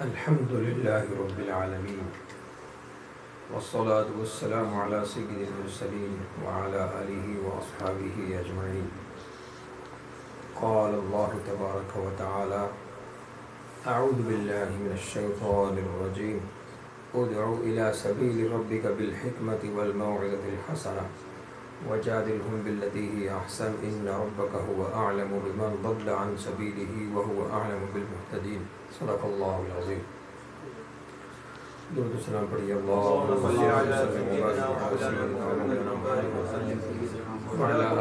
الحمد لله رب العالمين والصلاة والسلام على سيد المرسلين وعلى آله وأصحابه أجمعين. قال الله تبارك وتعالى: أعوذ بالله من الشيطان الرجيم ادع إلى سبيل ربك بالحكمة والموعظة الحسنة وجادلهم بالتي هي أحسن إن ربك هو أعلم بمن ضل عن سبيله وهو أعلم بالمهتدين. صدق الله العظيم. درود السلام پڑھیے اللهم صل على سيدنا وعلى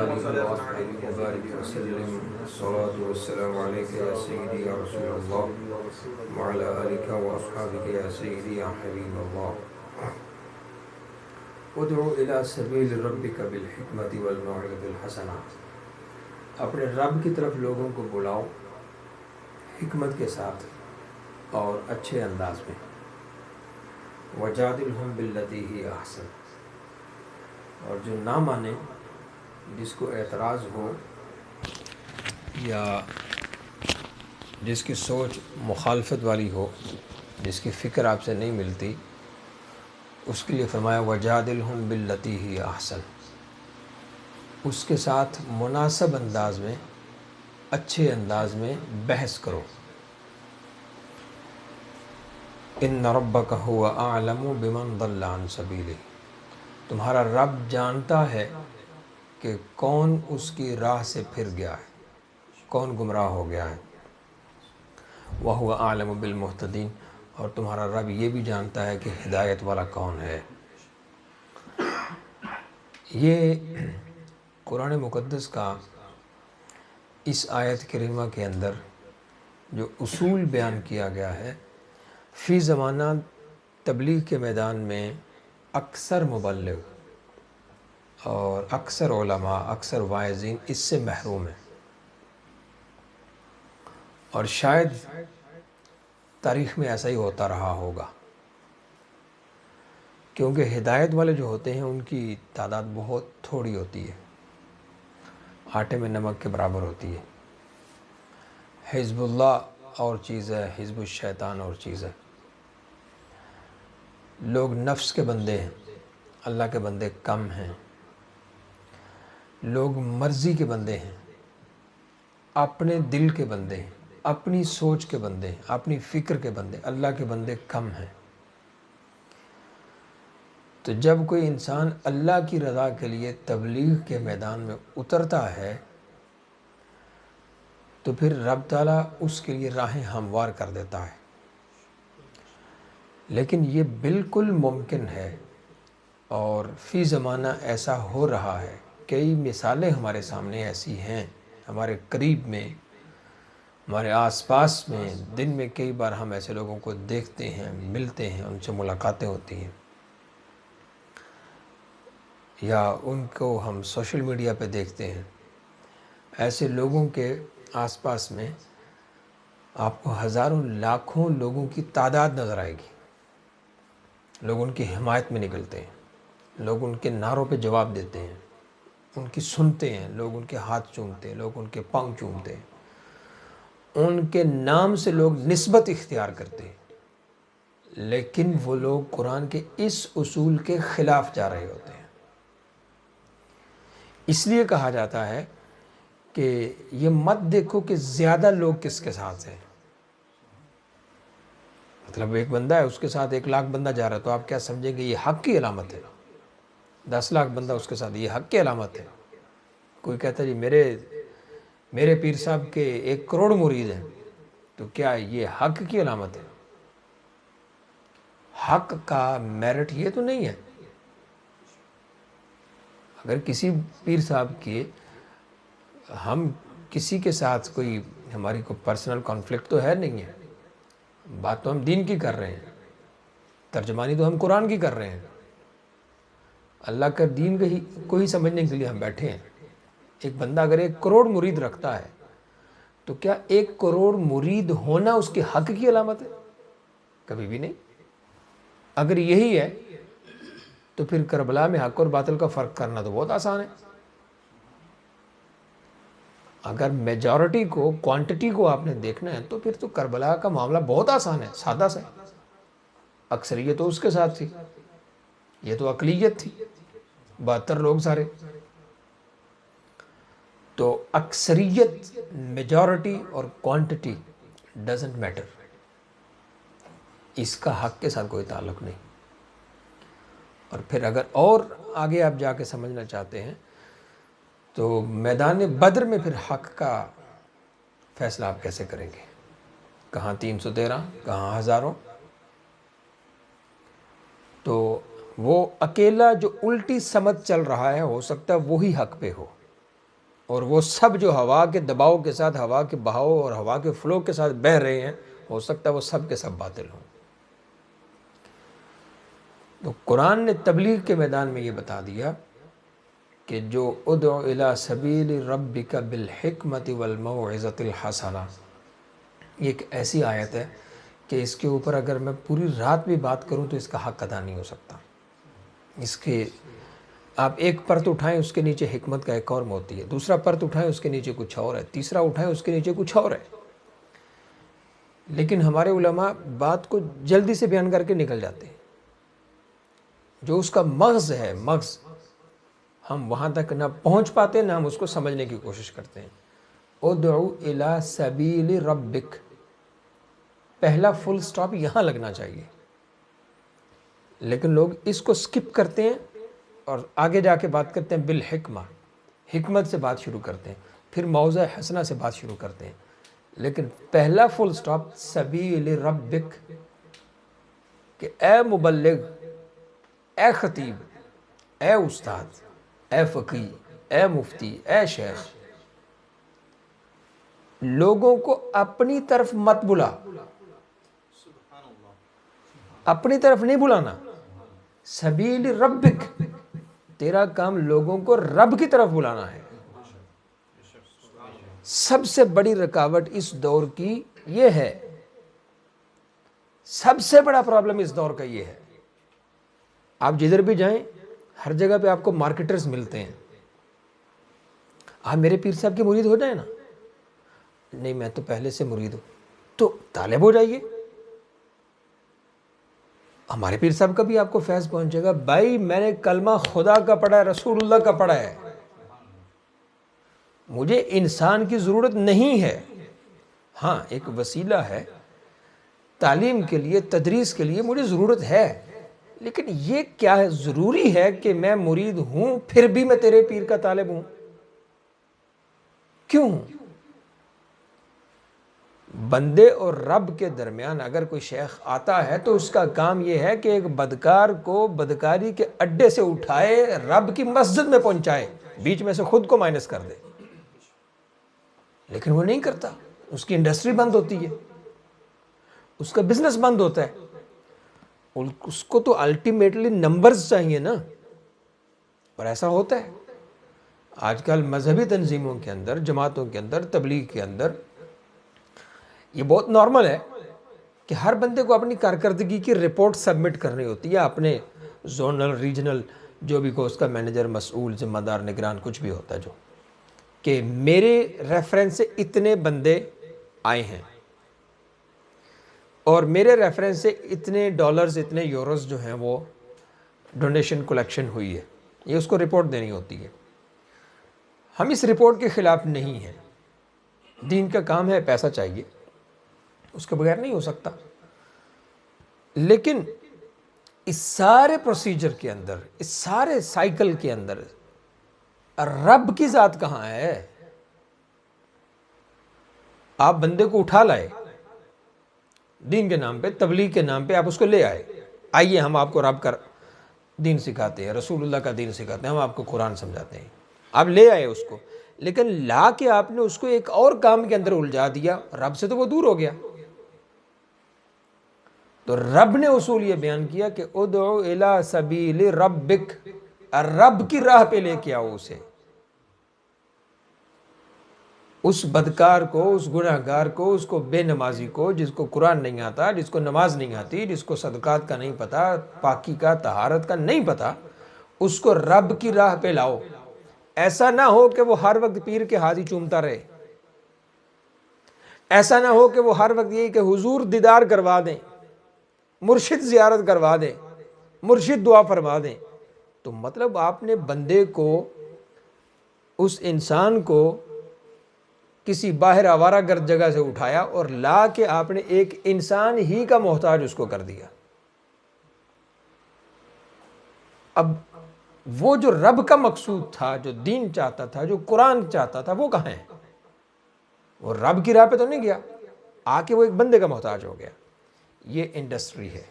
آله وصحبه وبارك وسلم. الصلاة والسلام عليك يا سيدي يا رسول الله وعلى آلك وأصحابك يا سيدي يا حبيب الله. ادعو الى سبیل ربک بالحکمت والموعظۃ الحسنہ. اپنے رب کی طرف لوگوں کو بلاؤ حکمت کے ساتھ اور اچھے انداز میں. وجادلہم باللتی ہی احسن. اور جو نہ مانے، جس کو اعتراض ہو یا جس کی سوچ مخالفت والی ہو، جس کی فکر آپ سے نہیں ملتی، اس کے لیے فرمایا وجادلہم باللتی ہی احسن. اس کے ساتھ مناسب انداز میں، اچھے انداز میں بحث کرو. ان ربک هو اعلم بمن ضل عن سبیلہ. تمہارا رب جانتا ہے کہ کون اس کی راہ سے پھر گیا ہے، کون گمراہ ہو گیا ہے. وَهُوَ أَعْلَمُ بِالْمُهْتَدِينَ. اور تمہارا رب یہ بھی جانتا ہے کہ ہدایت والا کون ہے. یہ قرآن مقدس کا اس آیت کریمہ کے اندر جو اصول بیان کیا گیا ہے، فی زمانہ تبلیغ کے میدان میں اکثر مبلغ اور اکثر علماء، اکثر واعظین اس سے محروم ہیں. اور شاید تاریخ میں ایسا ہی ہوتا رہا ہوگا، کیونکہ ہدایت والے جو ہوتے ہیں ان کی تعداد بہت تھوڑی ہوتی ہے، آٹے میں نمک کے برابر ہوتی ہے. حزب اللہ اور چیز ہے، حزب الشیطان اور چیز ہے. لوگ نفس کے بندے ہیں، اللہ کے بندے کم ہیں. لوگ مرضی کے بندے ہیں، اپنے دل کے بندے ہیں، اپنی سوچ کے بندے ہیں، اپنی فکر کے بندے. اللہ کے بندے کم ہیں. تو جب کوئی انسان اللہ کی رضا کے لیے تبلیغ کے میدان میں اترتا ہے تو پھر رب تعالیٰ اس کے لیے راہیں ہموار کر دیتا ہے. لیکن یہ بالکل ممکن ہے اور فی زمانہ ایسا ہو رہا ہے. کئی مثالیں ہمارے سامنے ایسی ہیں، ہمارے قریب میں، ہمارے آس پاس میں. دن میں کئی بار ہم ایسے لوگوں کو دیکھتے ہیں، ملتے ہیں، ان سے ملاقاتیں ہوتی ہیں، یا ان کو ہم سوشل میڈیا پہ دیکھتے ہیں. ایسے لوگوں کے آس پاس میں آپ کو ہزاروں لاکھوں لوگوں کی تعداد نظر آئے گی. لوگ ان کی حمایت میں نکلتے ہیں، لوگ ان کے نعروں پہ جواب دیتے ہیں، ان کی سنتے ہیں، لوگ ان کے ہاتھ چومتے ہیں، لوگ ان کے پاؤں چومتے ہیں، ان کے نام سے لوگ نسبت اختیار کرتے ہیں. لیکن وہ لوگ قرآن کے اس اصول کے خلاف جا رہے ہوتے ہیں. اس لیے کہا جاتا ہے کہ یہ مت دیکھو کہ زیادہ لوگ کس کے ساتھ ہیں. مطلب ایک بندہ ہے، اس کے ساتھ 1,00,000 بندہ جا رہا ہے تو آپ کیا سمجھیں گے یہ حق کی علامت ہے. 10,00,000 بندہ اس کے ساتھ، یہ حق کی علامت ہے. کوئی کہتا ہے جی میرے پیر صاحب کے 1 کروڑ مرید ہیں، تو کیا یہ حق کی علامت ہے؟ حق کا میرٹ یہ تو نہیں ہے. اگر کسی پیر صاحب کی ہم کسی کے ساتھ کوئی ہماری کوئی پرسنل کانفلکٹ تو ہے نہیں ہے، بات تو ہم دین کی کر رہے ہیں، ترجمانی تو ہم قرآن کی کر رہے ہیں، اللہ کا دین کو ہی سمجھنے کے لیے ہم بیٹھے ہیں. ایک بندہ اگر 1 کروڑ مرید رکھتا ہے تو کیا 1 کروڑ مرید ہونا اس کے حق کی علامت ہے؟ کبھی بھی نہیں. اگر یہی ہے تو پھر کربلا میں حق اور باطل کا فرق کرنا تو بہت آسان ہے. اگر میجورٹی کو، کوانٹٹی کو آپ نے دیکھنا ہے تو پھر تو کربلا کا معاملہ بہت آسان ہے، سادہ سا ہے۔ اکثریت تو اس کے ساتھ تھی، یہ تو اقلیت تھی، 72 لوگ سارے۔ تو اکثریت، میجورٹی اور کوانٹٹی ڈزنٹ میٹر، اس کا حق کے ساتھ کوئی تعلق نہیں۔ اور پھر اگر اور آگے آپ جا کے سمجھنا چاہتے ہیں تو میدان بدر میں پھر حق کا فیصلہ آپ کیسے کریں گے؟ کہاں 313، کہاں ہزاروں؟ تو وہ اکیلا جو الٹی سمت چل رہا ہے، ہو سکتا ہے وہی حق پہ ہو، اور وہ سب جو ہوا کے دباؤ کے ساتھ، ہوا کے بہاؤ اور ہوا کے فلو کے ساتھ بہہ رہے ہیں، ہو سکتا ہے وہ سب کے سب باطل ہوں۔ تو قرآن نے تبلیغ کے میدان میں یہ بتا دیا کہ جو ادعو الی سبیل ربک بالحکمت والموعظۃ الحسنہ، یہ ایک ایسی آیت ہے کہ اس کے اوپر اگر میں پوری رات بھی بات کروں تو اس کا حق ادا نہیں ہو سکتا۔ اس کے آپ ایک پرت اٹھائیں، اس کے نیچے حکمت کا ایک اور موتی ہے، دوسرا پرت اٹھائیں، اس کے نیچے کچھ اور ہے، تیسرا اٹھائیں، اس کے نیچے کچھ اور ہے۔ لیکن ہمارے علماء بات کو جلدی سے بیان کر کے نکل جاتے ہیں، جو اس کا مغز ہے، مغز، ہم وہاں تک نہ پہنچ پاتے، نہ ہم اس کو سمجھنے کی کوشش کرتے ہیں۔ ادعو الی سبیل ربک، پہلا فل سٹاپ یہاں لگنا چاہیے، لیکن لوگ اس کو سکپ کرتے ہیں اور آگے جا کے بات کرتے ہیں بالحکمہ، حکمت سے بات شروع کرتے ہیں، پھر موعظہ حسنہ سے بات شروع کرتے ہیں، لیکن پہلا فل سٹاپ سبیل ربک، کہ اے مبلغ، اے خطیب، اے استاد، اے فقیہ، اے مفتی، اے شیخ، لوگوں کو اپنی طرف مت بلا، اپنی طرف نہیں بلانا، سبیل ربک، تیرا کام لوگوں کو رب کی طرف بلانا ہے۔ سب سے بڑی رکاوٹ اس دور کی یہ ہے، سب سے بڑا پرابلم اس دور کا یہ ہے۔ آپ جدھر بھی جائیں، ہر جگہ پہ آپ کو مارکیٹرز ملتے ہیں۔ آپ میرے پیر صاحب کے مرید ہو جائیں نا، نہیں میں تو پہلے سے مرید ہوں، تو طالب ہو جائیے، ہمارے پیر صاحب کا بھی آپ کو فیض پہنچے گا۔ بھائی میں نے کلمہ خدا کا پڑھا ہے، رسول اللہ کا پڑھا ہے، مجھے انسان کی ضرورت نہیں ہے۔ ہاں ایک وسیلہ ہے، تعلیم کے لیے، تدریس کے لیے مجھے ضرورت ہے، لیکن یہ کیا ہے ضروری ہے کہ میں مرید ہوں پھر بھی میں تیرے پیر کا طالب ہوں؟ کیوں؟ بندے اور رب کے درمیان اگر کوئی شیخ آتا ہے تو اس کا کام یہ ہے کہ ایک بدکار کو بدکاری کے اڈے سے اٹھائے، رب کی مسجد میں پہنچائے، بیچ میں سے خود کو مائنس کر دے، لیکن وہ نہیں کرتا، اس کی انڈسٹری بند ہوتی ہے، اس کا بزنس بند ہوتا ہے، اس کو تو الٹیمیٹلی نمبرز چاہیے نا۔ اور ایسا ہوتا ہے آج کل مذہبی تنظیموں کے اندر، جماعتوں کے اندر، تبلیغ کے اندر، یہ بہت نارمل ہے کہ ہر بندے کو اپنی کارکردگی کی رپورٹ سبمٹ کرنی ہوتی ہے، اپنے زونل، ریجنل، جو بھی کو اس کا مینیجر، مسئول، ذمہ دار، نگران، کچھ بھی ہوتا ہے، جو کہ میرے ریفرنس سے اتنے بندے آئے ہیں اور میرے ریفرنس سے اتنے ڈالرز، اتنے یوروز جو ہیں وہ ڈونیشن کلیکشن ہوئی ہے، یہ اس کو رپورٹ دینی ہوتی ہے۔ ہم اس رپورٹ کے خلاف نہیں ہیں، دین کا کام ہے، پیسہ چاہیے، اس کے بغیر نہیں ہو سکتا، لیکن اس سارے پروسیجر کے اندر، اس سارے سائیکل کے اندر رب کی ذات کہاں ہے؟ آپ بندے کو اٹھا لائے دین کے نام پہ، تبلیغ کے نام پہ، آپ اس کو لے آئے، آئیے ہم آپ کو رب کا دین سکھاتے ہیں، رسول اللہ کا دین سکھاتے ہیں، ہم آپ کو قرآن سمجھاتے ہیں، آپ لے آئے اس کو، لیکن لا کے آپ نے اس کو ایک اور کام کے اندر الجھا دیا، رب سے تو وہ دور ہو گیا۔ تو رب نے اصول یہ بیان کیا کہ ادعو الی سبیل ربک، رب کی راہ پہ لے کے آؤ اسے، اس بدکار کو، اس گناہگار کو، اس کو بے نمازی کو، جس کو قرآن نہیں آتا، جس کو نماز نہیں آتی، جس کو صدقات کا نہیں پتا، پاکی کا، طہارت کا نہیں پتا، اس کو رب کی راہ پہ لاؤ۔ ایسا نہ ہو کہ وہ ہر وقت پیر کے ہاتھ ہی چومتا رہے، ایسا نہ ہو کہ وہ ہر وقت یہی کہ حضور دیدار کروا دیں، مرشد زیارت کروا دیں، مرشد دعا فرما دیں. تو مطلب آپ نے بندے کو، اس انسان کو کسی باہر آوارہ گرد جگہ سے اٹھایا اور لا کے آپ نے ایک انسان ہی کا محتاج اس کو کر دیا. اب وہ جو رب کا مقصود تھا، جو دین چاہتا تھا، جو قرآن چاہتا تھا، وہ کہاں ہے؟ وہ رب کی راہ پہ تو نہیں گیا، آ کے وہ ایک بندے کا محتاج ہو گیا. یہ انڈسٹری ہے،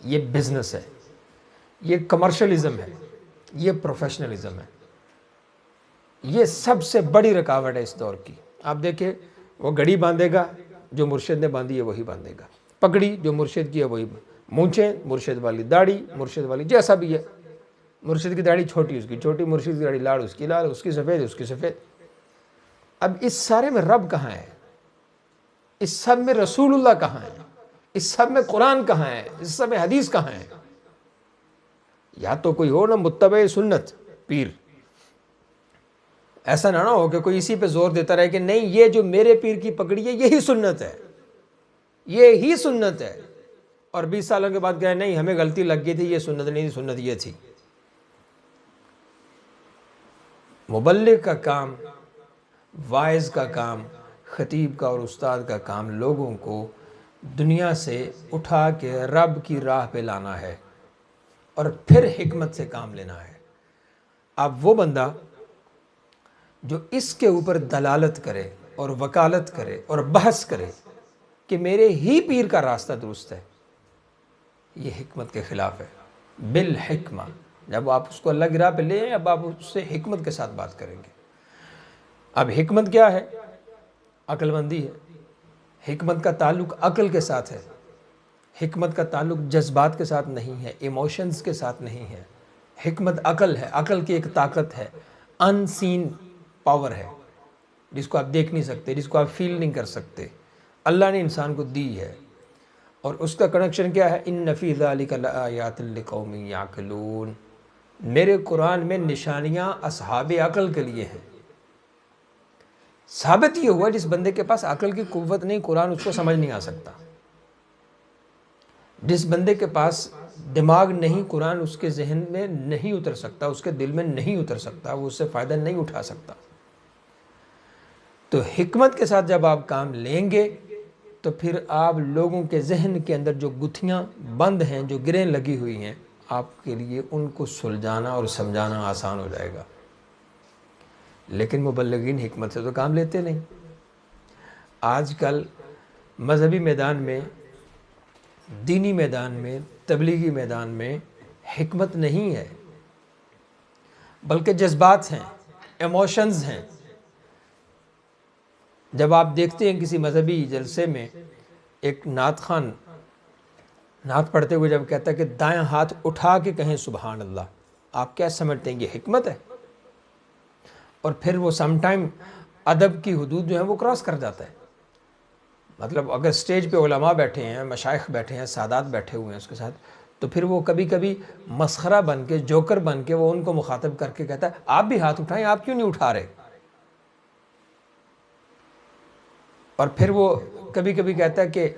یہ بزنس ہے، یہ کمرشلزم ہے، یہ پروفیشنلزم ہے. یہ سب سے بڑی رکاوٹ ہے اس دور کی. آپ دیکھیں، وہ گھڑی باندھے گا جو مرشد نے باندھی ہے وہی باندھے گا، پگڑی جو مرشد کی ہے وہی، مونچھیں مرشد والی، داڑھی مرشد والی، جیسا بھی ہے. مرشد کی داڑھی چھوٹی اس کی چھوٹی، مرشد کی داڑھی لال اس کی لال، اس کی سفید اس کی سفید. اب اس سارے میں رب کہاں ہے؟ اس سب میں رسول اللہ کہاں ہے؟ اس سب میں قرآن کہاں ہے؟ اس سب میں حدیث کہاں ہے؟ یا تو کوئی ہو نا متبع سنت پیر، ایسا نہ ہو کہ کوئی اسی پہ زور دیتا رہے کہ نہیں یہ جو میرے پیر کی پکڑی ہے یہی سنت ہے، یہی سنت ہے، اور 20 سالوں کے بعد کہے نہیں ہمیں غلطی لگ گئی تھی، یہ سنت نہیں تھی، سنت یہ تھی. مبلغ کا کام، واعظ کا کام، خطیب کا اور استاد کا کام لوگوں کو دنیا سے اٹھا کے رب کی راہ پہ لانا ہے اور پھر حکمت سے کام لینا ہے. اب وہ بندہ جو اس کے اوپر دلالت کرے اور وکالت کرے اور بحث کرے کہ میرے ہی پیر کا راستہ درست ہے، یہ حکمت کے خلاف ہے. بالحکمہ، جب آپ اس کو اللہ کی راہ پہ لے آئیں، اب آپ اس سے حکمت کے ساتھ بات کریں گے. اب حکمت کیا ہے؟ عقل مندی ہے. حکمت کا تعلق عقل کے ساتھ ہے، حکمت کا تعلق جذبات کے ساتھ نہیں ہے، ایموشنز کے ساتھ نہیں ہے. حکمت عقل ہے، عقل کی ایک طاقت ہے، ان سین پاور ہے، جس کو آپ دیکھ نہیں سکتے، جس کو آپ فیل نہیں کر سکتے. اللہ نے انسان کو دی ہے، اور اس کا کنیکشن کیا ہے؟ ان فی ذلک لآیات لقوم یعقلون. میرے قرآن میں نشانیاں اصحاب عقل کے لیے ہیں. ثابت یہ ہوا جس بندے کے پاس عقل کی قوت نہیں، قرآن اس کو سمجھ نہیں آ سکتا. جس بندے کے پاس دماغ نہیں، قرآن اس کے ذہن میں نہیں اتر سکتا، اس کے دل میں نہیں اتر سکتا، وہ اس سے فائدہ نہیں اٹھا سکتا. تو حکمت کے ساتھ جب آپ کام لیں گے تو پھر آپ لوگوں کے ذہن کے اندر جو گتھیاں بند ہیں، جو گرہیں لگی ہوئی ہیں، آپ کے لیے ان کو سلجھانا اور سمجھانا آسان ہو جائے گا. لیکن مبلغین حکمت سے تو کام لیتے نہیں. آج کل مذہبی میدان میں، دینی میدان میں، تبلیغی میدان میں حکمت نہیں ہے، بلکہ جذبات ہیں، ایموشنز ہیں. جب آپ دیکھتے ہیں کسی مذہبی جلسے میں ایک نعت خان نعت پڑھتے ہوئے جب کہتا ہے کہ دائیں ہاتھ اٹھا کے کہیں سبحان اللہ، آپ کیا سمجھتے ہیں یہ حکمت ہے؟ اور پھر وہ سم ٹائم ادب کی حدود جو ہیں وہ کراس کر جاتا ہے. مطلب اگر سٹیج پہ علماء بیٹھے ہیں، مشائخ بیٹھے ہیں، سادات بیٹھے ہوئے ہیں اس کے ساتھ، تو پھر وہ کبھی کبھی مسخرہ بن کے، جوکر بن کے وہ ان کو مخاطب کر کے کہتا ہے آپ بھی ہاتھ اٹھائیں، آپ کیوں نہیں اٹھا رہے؟ اور پھر وہ کبھی کبھی کہتا ہے کہ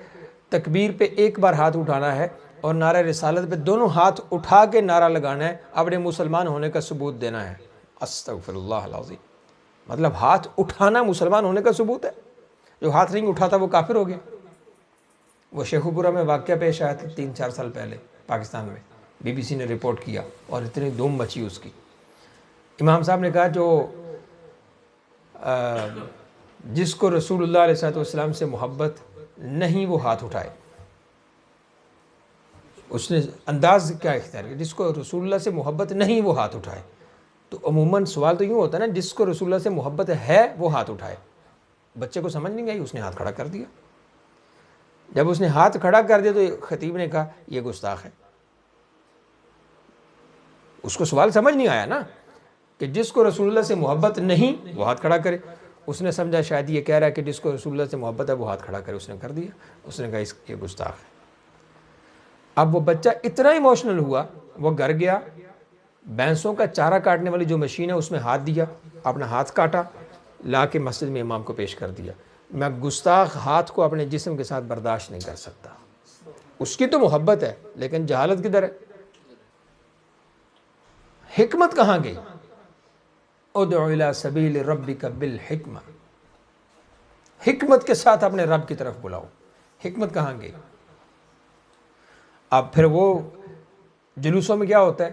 تکبیر پہ ایک بار ہاتھ اٹھانا ہے اور نعرہ رسالت پہ دونوں ہاتھ اٹھا کے نعرہ لگانا ہے، اپنے مسلمان ہونے کا ثبوت دینا ہے. استغفر اللہ العظیم. مطلب ہاتھ اٹھانا مسلمان ہونے کا ثبوت ہے؟ جو ہاتھ نہیں اٹھاتا وہ کافر ہو گیا. وہ شیخو پورہ میں واقعہ پیش آیا تھا 3-4 سال پہلے پاکستان میں، BBC نے رپورٹ کیا اور اتنی دھوم مچی اس کی. امام صاحب نے کہا جو جس کو رسول اللہ علیہ والسلام سے محبت نہیں وہ ہاتھ اٹھائے. اس نے انداز کیا اختیار کیا؟ جس کو رسول اللہ سے محبت نہیں وہ ہاتھ اٹھائے. تو عموماً سوال تو یوں ہوتا ہے نا، جس کو رسول اللہ سے محبت ہے وہ ہاتھ اٹھائے. بچے کو سمجھ نہیں آئی، اس نے ہاتھ کھڑا کر دیا. جب اس نے ہاتھ کھڑا کر دیا تو خطیب نے کہا یہ گستاخ ہے. اس کو سوال سمجھ نہیں آیا نا کہ جس کو رسول اللہ سے محبت نہیں وہ ہاتھ کھڑا کرے. اس نے سمجھا شاید یہ کہہ رہا ہے کہ جس کو رسول اللہ سے محبت ہے وہ ہاتھ کھڑا کرے. اس نے کر دیا. اس نے کہا یہ گستاخ ہے. اب وہ بچہ اتنا ایموشنل ہوا، وہ گھر گیا، بھینسوں کا چارہ کاٹنے والی جو مشین ہے اس میں ہاتھ دیا، اپنا ہاتھ کاٹا، لا کے مسجد میں امام کو پیش کر دیا. میں گستاخ ہاتھ کو اپنے جسم کے ساتھ برداشت نہیں کر سکتا. اس کی تو محبت ہے لیکن جہالت کدھر ہے؟ حکمت کہاں گئی؟ ادعو الی سبیل ربک بالحکمہ، حکمت کے ساتھ اپنے رب کی طرف بلاؤ. حکمت کہاں گئی؟ اب پھر وہ جلوسوں میں کیا ہوتا ہے؟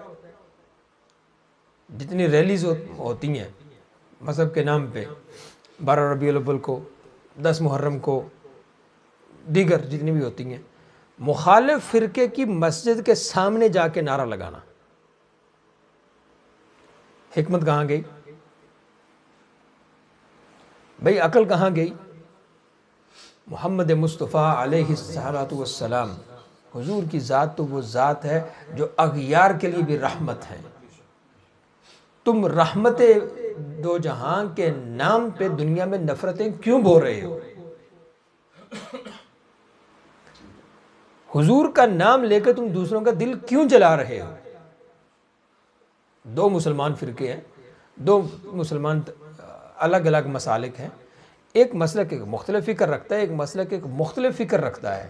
جتنی ریلیز ہوتی ہیں مذہب کے نام پہ، 12 ربیع الاول کو، 10 محرم کو، دیگر جتنی بھی ہوتی ہیں، مخالف فرقے کی مسجد کے سامنے جا کے نعرہ لگانا. حکمت کہاں گئی؟ بھئی عقل کہاں گئی؟ محمد مصطفیٰ علیہ الصلوۃ والسلام، حضور کی ذات تو وہ ذات ہے جو اغیار کے لیے بھی رحمت ہے. تم رحمت دو جہاں کے نام پہ دنیا میں نفرتیں کیوں بو رہے ہو؟ حضور کا نام لے کے تم دوسروں کا دل کیوں جلا رہے ہو؟ دو مسلمان فرقے ہیں، دو مسلمان الگ الگ مسالک ہیں. ایک مسلک ایک مختلف فکر رکھتا ہے، ایک مسلک ایک مختلف فکر رکھتا ہے،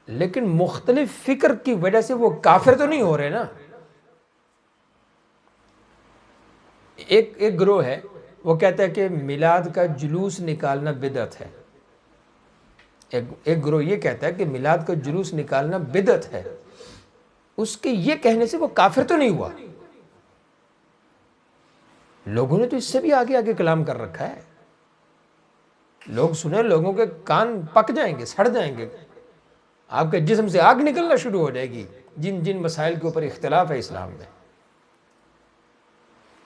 لیکن مختلف فکر کی وجہ سے وہ کافر تو نہیں ہو رہے نا. ایک گروہ ہے وہ کہتا ہے کہ میلاد کا جلوس نکالنا بدعت ہے. ایک گروہ یہ کہتا ہے کہ میلاد کا جلوس نکالنا بدعت ہے. اس کے یہ کہنے سے وہ کافر تو نہیں ہوا. لوگوں نے تو اس سے بھی آگے آگے کلام کر رکھا ہے. لوگ سنیں، لوگوں کے کان پک جائیں گے، سڑ جائیں گے، آپ کے جسم سے آگ نکلنا شروع ہو جائے گی جن جن مسائل کے اوپر اختلاف ہے اسلام میں.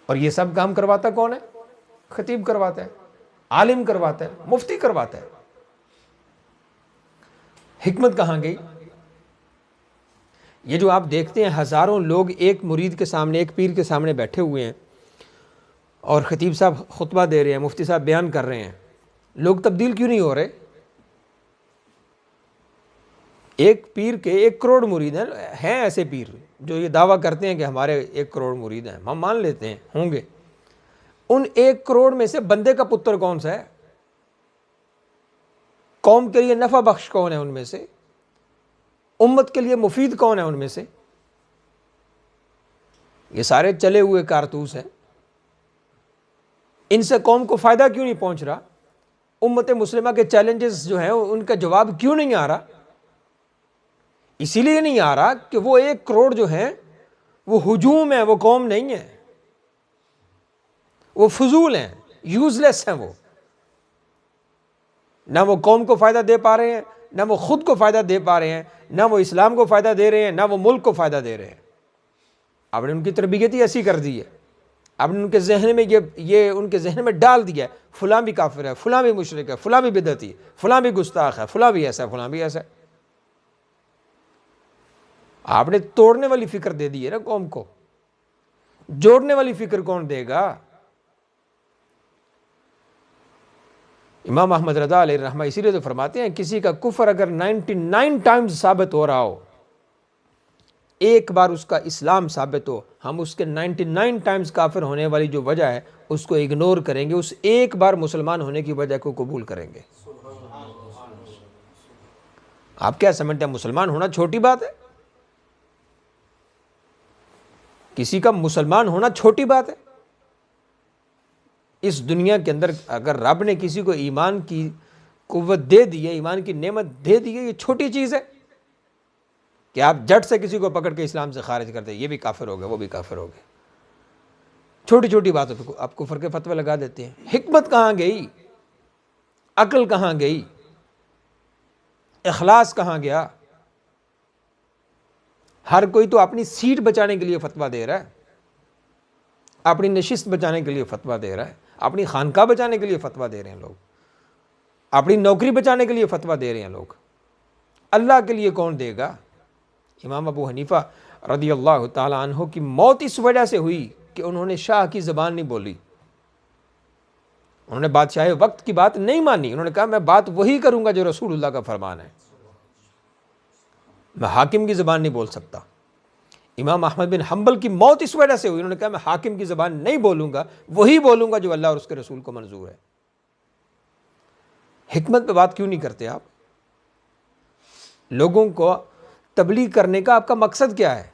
اور یہ سب کام کرواتا کون ہے؟ خطیب کرواتا ہے، عالم کرواتا ہے، مفتی کرواتا ہے. حکمت کہاں گئی؟ یہ جو آپ دیکھتے ہیں ہزاروں لوگ ایک مرید کے سامنے، ایک پیر کے سامنے بیٹھے ہوئے ہیں اور خطیب صاحب خطبہ دے رہے ہیں، مفتی صاحب بیان کر رہے ہیں، لوگ تبدیل کیوں نہیں ہو رہے؟ ایک پیر کے 1 کروڑ مرید ہیں ایسے پیر جو یہ دعویٰ کرتے ہیں کہ ہمارے 1 کروڑ مرید ہیں، ہم مان لیتے ہیں ہوں گے. ان 1 کروڑ میں سے بندے کا پتر کون سا ہے؟ قوم کے لیے نفع بخش کون ہے ان میں سے؟ امت کے لیے مفید کون ہے ان میں سے؟ یہ سارے چلے ہوئے کارتوس ہیں. ان سے قوم کو فائدہ کیوں نہیں پہنچ رہا؟ امت مسلمہ کے چیلنجز جو ہیں ان کا جواب کیوں نہیں آ رہا؟ اسی لیے نہیں آ رہا کہ وہ 1 کروڑ جو ہیں وہ ہجوم ہے، وہ قوم نہیں ہے، وہ فضول ہیں، یوزلیس ہیں. وہ نہ وہ قوم کو فائدہ دے پا رہے ہیں، نہ وہ خود کو فائدہ دے پا رہے ہیں، نہ وہ اسلام کو فائدہ دے رہے ہیں، نہ وہ ملک کو فائدہ دے رہے ہیں. آپ نے ان کی تربیت ہی ایسی کر دی ہے. آپ نے ان کے ذہن میں یہ ان کے ذہن میں ڈال دیا ہے فلاں بھی کافر ہے، فلاں بھی مشرک ہے، فلاں بھی بدعتی ہے، فلاں بھی گستاخ ہے، فلاں بھی ایسا ہے، فلاں بھی ایسا ہے. آپ نے توڑنے والی فکر دے دی ہے نا قوم کو. جوڑنے والی فکر کون دے گا؟ امام احمد رضا علیہ الرحمہ اسی لیے تو فرماتے ہیں کسی کا کفر اگر 99 ٹائمز ثابت ہو رہا ہو، ایک بار اس کا اسلام ثابت ہو، ہم اس کے 99 ٹائمز کافر ہونے والی جو وجہ ہے اس کو اگنور کریں گے، اس ایک بار مسلمان ہونے کی وجہ کو قبول کریں گے. آپ کیا سمجھتے ہیں مسلمان ہونا چھوٹی بات ہے؟ کسی کا مسلمان ہونا چھوٹی بات ہے؟ اس دنیا کے اندر اگر رب نے کسی کو ایمان کی قوت دے دی ہے، ایمان کی نعمت دے دی ہے، یہ چھوٹی چیز ہے کہ آپ جٹ سے کسی کو پکڑ کے اسلام سے خارج کر دیں، یہ بھی کافر ہو گئے، وہ بھی کافر ہو گئے. چھوٹی چھوٹی باتوں پہ آپ کفر کے فتوے لگا دیتے ہیں. حکمت کہاں گئی؟ عقل کہاں گئی؟ اخلاص کہاں گیا؟ ہر کوئی تو اپنی سیٹ بچانے کے لیے فتویٰ دے رہا ہے، اپنی نشست بچانے کے لیے فتویٰ دے رہا ہے، اپنی خانقاہ بچانے کے لیے فتویٰ دے رہے ہیں لوگ، اپنی نوکری بچانے کے لیے فتویٰ دے رہے ہیں لوگ. اللہ کے لیے کون دے گا؟ امام ابو حنیفہ رضی اللہ تعالی عنہ کی موت اس وجہ سے ہوئی کہ انہوں نے شاہ کی زبان نہیں بولی. انہوں نے بادشاہ وقت کی بات نہیں مانی. انہوں نے کہا میں بات وہی کروں گا جو رسول اللہ کا فرمان ہے، میں حاکم کی زبان نہیں بول سکتا. امام احمد بن حنبل کی موت اس وجہ سے ہوئی، انہوں نے کہا میں حاکم کی زبان نہیں بولوں گا، وہی بولوں گا جو اللہ اور اس کے رسول کو منظور ہے. حکمت پہ بات کیوں نہیں کرتے آپ؟ لوگوں کو تبلیغ کرنے کا آپ کا مقصد کیا ہے؟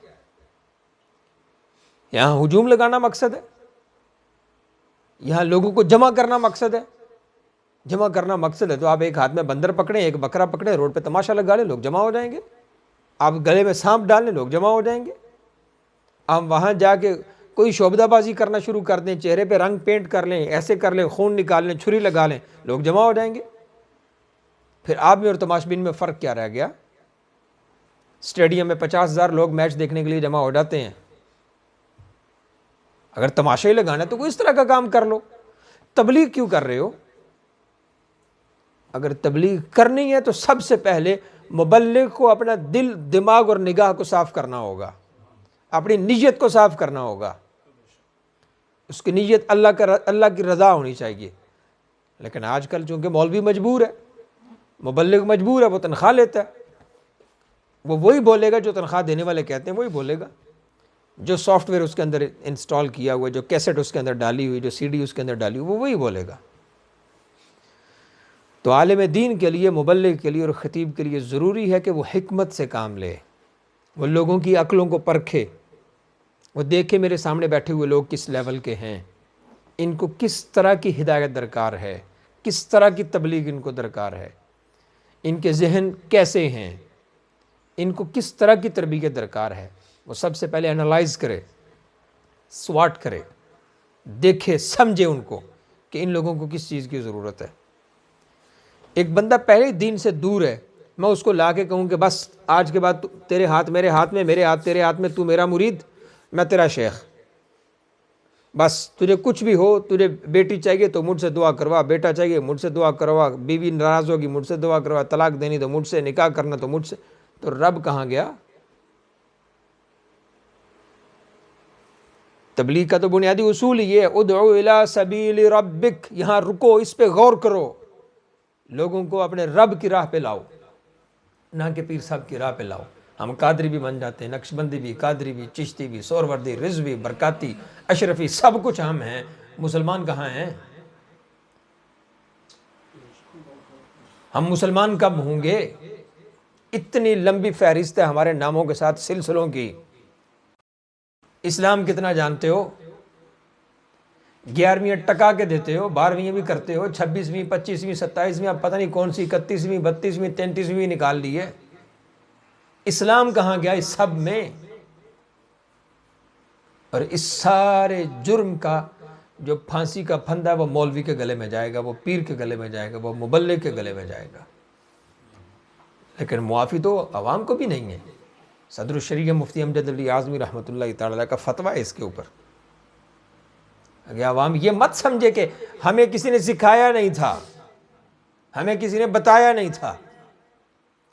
یہاں ہجوم لگانا مقصد ہے؟ یہاں لوگوں کو جمع کرنا مقصد ہے؟ جمع کرنا مقصد ہے تو آپ ایک ہاتھ میں بندر پکڑیں، ایک بکرا پکڑیں، روڈ پہ تماشا لگا لیں، لوگ جمع ہو جائیں گے۔ آپ گلے میں سانپ ڈالیں، لوگ جمع ہو جائیں گے۔ آپ وہاں جا کے کوئی شعبدہ بازی کرنا شروع کر دیں، چہرے پہ رنگ پینٹ کر لیں، ایسے کر لیں، خون نکال لیں، چھری لگا لیں، لوگ جمع ہو جائیں گے۔ پھر آپ میں اور تماشبین میں فرق کیا رہ گیا؟ اسٹیڈیم میں 50,000 لوگ میچ دیکھنے کے لیے جمع ہو جاتے ہیں۔ اگر تماشا ہی لگانا ہے تو کوئی اس طرح کا کام کر لو۔ تبلیغ کیوں کر رہے ہو؟ اگر تبلیغ کرنی ہے تو سب سے پہلے مبلغ کو اپنا دل، دماغ اور نگاہ کو صاف کرنا ہوگا، اپنی نیت کو صاف کرنا ہوگا۔ اس کی نیت اللہ کی رضا ہونی چاہیے۔ لیکن آج کل چونکہ مولوی مجبور ہے، مبلغ مجبور ہے، وہ تنخواہ لیتا ہے، وہ وہی بولے گا جو تنخواہ دینے والے کہتے ہیں، وہی بولے گا۔ جو سافٹ ویئر اس کے اندر انسٹال کیا ہوا ہے، جو کیسٹ اس کے اندر ڈالی ہوئی، جو سی ڈی اس کے اندر ڈالی ہوئی، وہ وہی بولے گا۔ تو عالم دین کے لیے، مبلغ کے لیے اور خطیب کے لیے ضروری ہے کہ وہ حکمت سے کام لے، وہ لوگوں کی عقلوں کو پرکھے، وہ دیکھے میرے سامنے بیٹھے ہوئے لوگ کس لیول کے ہیں، ان کو کس طرح کی ہدایت درکار ہے، کس طرح کی تبلیغ ان کو درکار ہے، ان کے ذہن کیسے ہیں، ان کو کس طرح کی تربیت درکار ہے۔ وہ سب سے پہلے انالائز کرے، سواٹ کرے، دیکھے، سمجھے ان کو کہ ان لوگوں کو کس چیز کی ضرورت ہے۔ ایک بندہ پہلے دین سے دور ہے، میں اس کو لا کے کہوں کہ بس آج کے بعد تیرے ہاتھ میرے ہاتھ میں، میرے ہاتھ تیرے ہاتھ میں، تو میرا مرید، میں تیرا شیخ، بس تجھے کچھ بھی ہو، تجھے بیٹی چاہیے تو مجھ سے دعا کروا، بیٹا چاہیے مجھ سے دعا کروا، بیوی ناراض ہوگی مجھ سے دعا کروا، طلاق دینی تو مجھ سے، نکاح کرنا تو مجھ سے، تو رب کہاں گیا؟ تبلیغ کا تو بنیادی اصول یہ ہے، ادعو الی سبیل ربک، یہاں رکو، اس پہ غور کرو، لوگوں کو اپنے رب کی راہ پہ لاؤ، نہ کہ پیر صاحب کی راہ پہ لاؤ۔ ہم قادری بھی بن جاتے ہیں، نقشبندی بھی، قادری بھی، چشتی بھی، سہروردی، رضوی، برکاتی، اشرفی، سب کچھ ہم ہیں۔ مسلمان کہاں ہیں؟ ہم مسلمان کب ہوں گے؟ اتنی لمبی فہرست ہے ہمارے ناموں کے ساتھ سلسلوں کی۔ اسلام کتنا جانتے ہو؟ 11ویں ٹکا کے دیتے ہو، 12ویں بھی کرتے ہو، 26ویں، 25ویں، 27ویں، اب پتہ نہیں کون سی 31ویں، 32ویں، 33ویں نکال لی ہے۔ اسلام کہاں گیا اس سب میں؟ اور اس سارے جرم کا جو پھانسی کا پھندا ہے وہ مولوی کے گلے میں جائے گا، وہ پیر کے گلے میں جائے گا، وہ مبلغ کے گلے میں جائے گا۔ لیکن معافی تو عوام کو بھی نہیں ہے۔ صدر الشریعہ مفتی امجد علی اعظمی رحمۃ اللہ تعالی کا فتویٰ ہے اس کے اوپر کہ عوام یہ مت سمجھے کہ ہمیں کسی نے سکھایا نہیں تھا، ہمیں کسی نے بتایا نہیں تھا،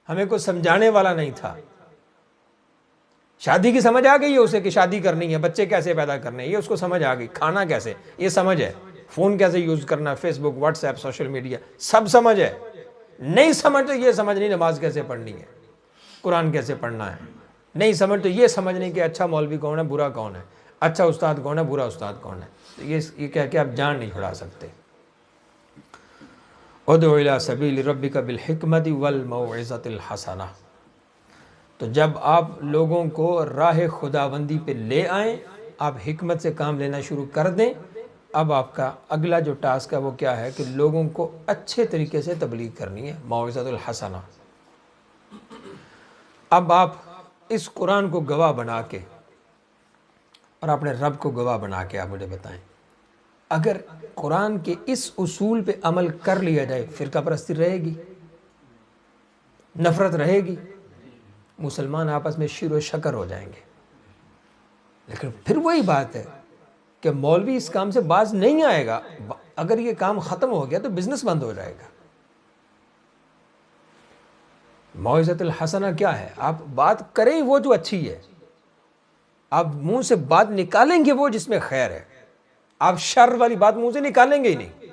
ہمیں کوئی سمجھانے والا نہیں تھا۔ شادی کی سمجھ آ گئی ہے اسے کہ شادی کرنی ہے، بچے کیسے پیدا کرنے ہیں، یہ اس کو سمجھ آ گئی، کھانا کیسے، یہ سمجھ ہے، فون کیسے یوز کرنا، فیس بک، واٹس ایپ، سوشل میڈیا، سب سمجھ ہے۔ نہیں سمجھ تو یہ سمجھ نہیں نماز کیسے پڑھنی ہے، قرآن کیسے پڑھنا ہے۔ نہیں سمجھ تو یہ سمجھ نہیں کہ اچھا مولوی کون ہے، برا کون ہے، اچھا استاد کون ہے، برا استاد کون ہے۔ تو یہ کہہ کے آپ جان نہیں چھڑا سکتے۔ ادعو الی سبیل ربک بالحکمت والموعظۃ الحسنہ۔ تو جب آپ لوگوں کو راہ خداوندی پہ لے آئیں، آپ حکمت سے کام لینا شروع کر دیں، اب آپ کا اگلا جو ٹاسک ہے وہ کیا ہے کہ لوگوں کو اچھے طریقے سے تبلیغ کرنی ہے، موعظۃ الحسنہ۔ اب آپ اس قرآن کو گواہ بنا کے اور اپنے رب کو گواہ بنا کے آپ مجھے بتائیں، اگر قرآن کے اس اصول پہ عمل کر لیا جائے، فرقہ پرستی رہے گی؟ نفرت رہے گی؟ مسلمان آپس میں شیر و شکر ہو جائیں گے۔ لیکن پھر وہی بات ہے کہ مولوی اس کام سے باز نہیں آئے گا۔ اگر یہ کام ختم ہو گیا تو بزنس بند ہو جائے گا۔ موعظۃ الحسنہ کیا ہے؟ آپ بات کریں وہ جو اچھی ہے، آپ منہ سے بات نکالیں گے وہ جس میں خیر ہے، آپ شر والی بات منہ سے نکالیں گے ہی نہیں۔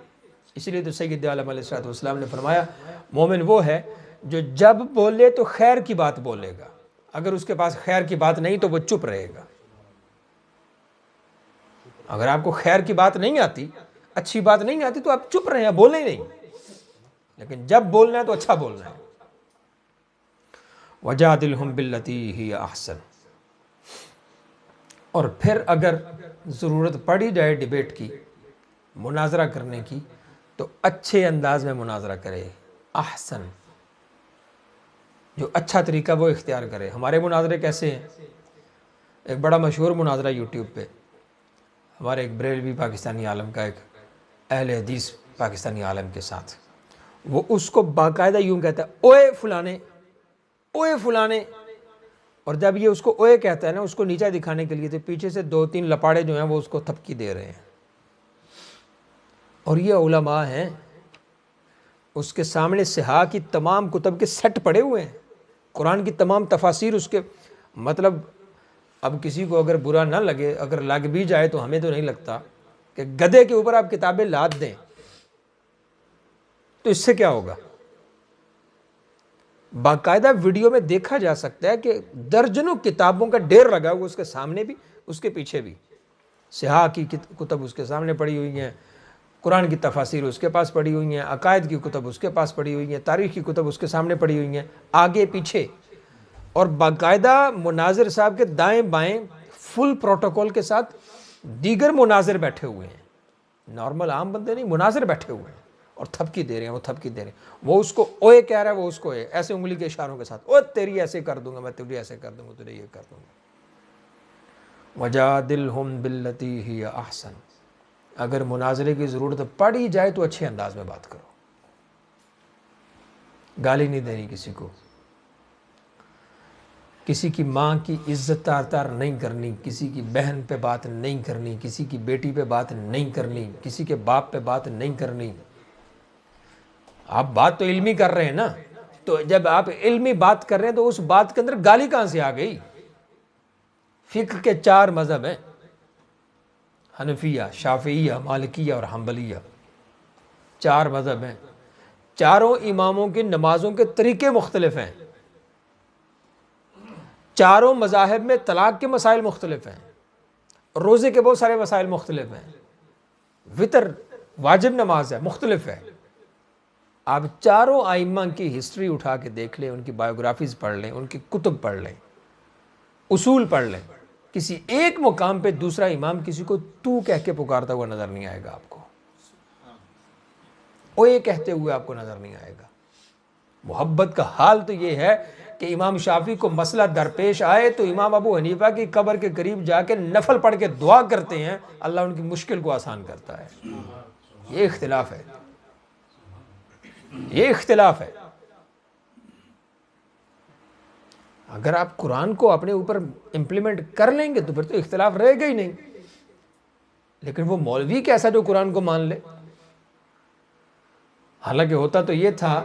اسی لیے تو سید عالم علیہ السلام نے فرمایا مومن وہ ہے جو جب بولے تو خیر کی بات بولے گا، اگر اس کے پاس خیر کی بات نہیں تو وہ چپ رہے گا۔ اگر آپ کو خیر کی بات نہیں آتی، اچھی بات نہیں آتی تو آپ چپ رہیں، بولیں نہیں۔ لیکن جب بولنا ہے تو اچھا بولنا ہے. وجادلہم باللتی ہی احسن. اور پھر اگر ضرورت پڑی جائے ڈیبیٹ کی، مناظرہ کرنے کی، تو اچھے انداز میں مناظرہ کرے. احسن، جو اچھا طریقہ وہ اختیار کرے. ہمارے مناظرے کیسے ہیں؟ ایک بڑا مشہور مناظرہ یوٹیوب پہ ہمارے ایک بریلوی پاکستانی عالم کا ایک اہل حدیث پاکستانی عالم کے ساتھ، وہ اس کو باقاعدہ یوں کہتا ہے، اوئے فلانے، اوئے فلانے. اور جب یہ اس کو اوئے کہتا ہے نا، اس کو نیچا دکھانے کے لیے، تو پیچھے سے 2-3 لپاڑے جو ہیں وہ اس کو تھپکی دے رہے ہیں. اور یہ علماء ہیں، اس کے سامنے صحاح کی تمام کتب کے سیٹ پڑے ہوئے ہیں، قرآن کی تمام تفاسیر اس کے. مطلب اب کسی کو اگر برا نہ لگے، اگر لگ بھی جائے تو ہمیں تو نہیں لگتا کہ گدھے کے اوپر آپ کتابیں لاد دیں تو اس سے کیا ہوگا. باقاعدہ ویڈیو میں دیکھا جا سکتا ہے کہ درجنوں کتابوں کا ڈھیر لگا ہوا اس کے سامنے بھی، اس کے پیچھے بھی. صحاح کی کتب اس کے سامنے پڑی ہوئی ہیں، قرآن کی تفاسیر اس کے پاس پڑی ہوئی ہیں، عقائد کی کتب اس کے پاس پڑی ہوئی ہیں، تاریخ کی کتب اس کے سامنے پڑی ہوئی ہیں، آگے پیچھے. اور باقاعدہ مناظر صاحب کے دائیں بائیں فل پروٹوکول کے ساتھ دیگر مناظر بیٹھے ہوئے ہیں. نارمل عام بندے نہیں، مناظر بیٹھے ہوئے ہیں اور تھپکی دے رہے ہیں، وہ تھپکی دے رہے ہیں. وہ اس کو اوئے کہہ رہا ہے، وہ اس کو اوئے، ایسے انگلی کے اشاروں کے ساتھ، اوئے تیری ایسے کر دوں گا میں، تجھے ایسے کر دوں گا، تجھے یہ کر دوں گا. وجادلہم باللتی ہی احسن. اگر مناظرے کی ضرورت پڑی جائے تو اچھے انداز میں بات کرو. گالی نہیں دینی کسی کو، کسی کی ماں کی عزت تار تار نہیں کرنی، کسی کی بہن پہ بات نہیں کرنی، کسی کی بیٹی پہ بات نہیں کرنی، کسی کے باپ پہ بات نہیں کرنی. آپ بات تو علمی کر رہے ہیں نا، تو جب آپ علمی بات کر رہے ہیں تو اس بات کے اندر گالی کہاں سے آ گئی؟ فقہ کے 4 مذہب ہیں، حنفیہ، شافعیہ، مالکیہ اور حنبلیہ. 4 مذہب ہیں. چاروں اماموں کی نمازوں کے طریقے مختلف ہیں. چاروں مذاہب میں طلاق کے مسائل مختلف ہیں، روزے کے بہت سارے مسائل مختلف ہیں، وطر واجب نماز ہے مختلف ہے. آپ چاروں ائمہ کی ہسٹری اٹھا کے دیکھ لیں، ان کی بایوگرافیز پڑھ لیں، ان کی کتب پڑھ لیں، اصول پڑھ لیں. کسی ایک مقام پہ دوسرا امام کسی کو تو کہہ کے پکارتا ہوا نظر نہیں آئے گا آپ کو، اوے کہتے ہوئے آپ کو نظر نہیں آئے گا. محبت کا حال تو یہ ہے کہ امام شافعی کو مسئلہ درپیش آئے تو امام ابو حنیفہ کی قبر کے قریب جا کے نفل پڑھ کے دعا کرتے ہیں، اللہ ان کی مشکل کو آسان کرتا ہے. یہ اختلاف ہے، یہ اختلاف ہے. اگر آپ قرآن کو اپنے اوپر امپلیمنٹ کر لیں گے تو پھر تو اختلاف رہے گا ہی نہیں. لیکن وہ مولوی کیسا جو قرآن کو مان لے؟ حالانکہ ہوتا تو یہ تھا،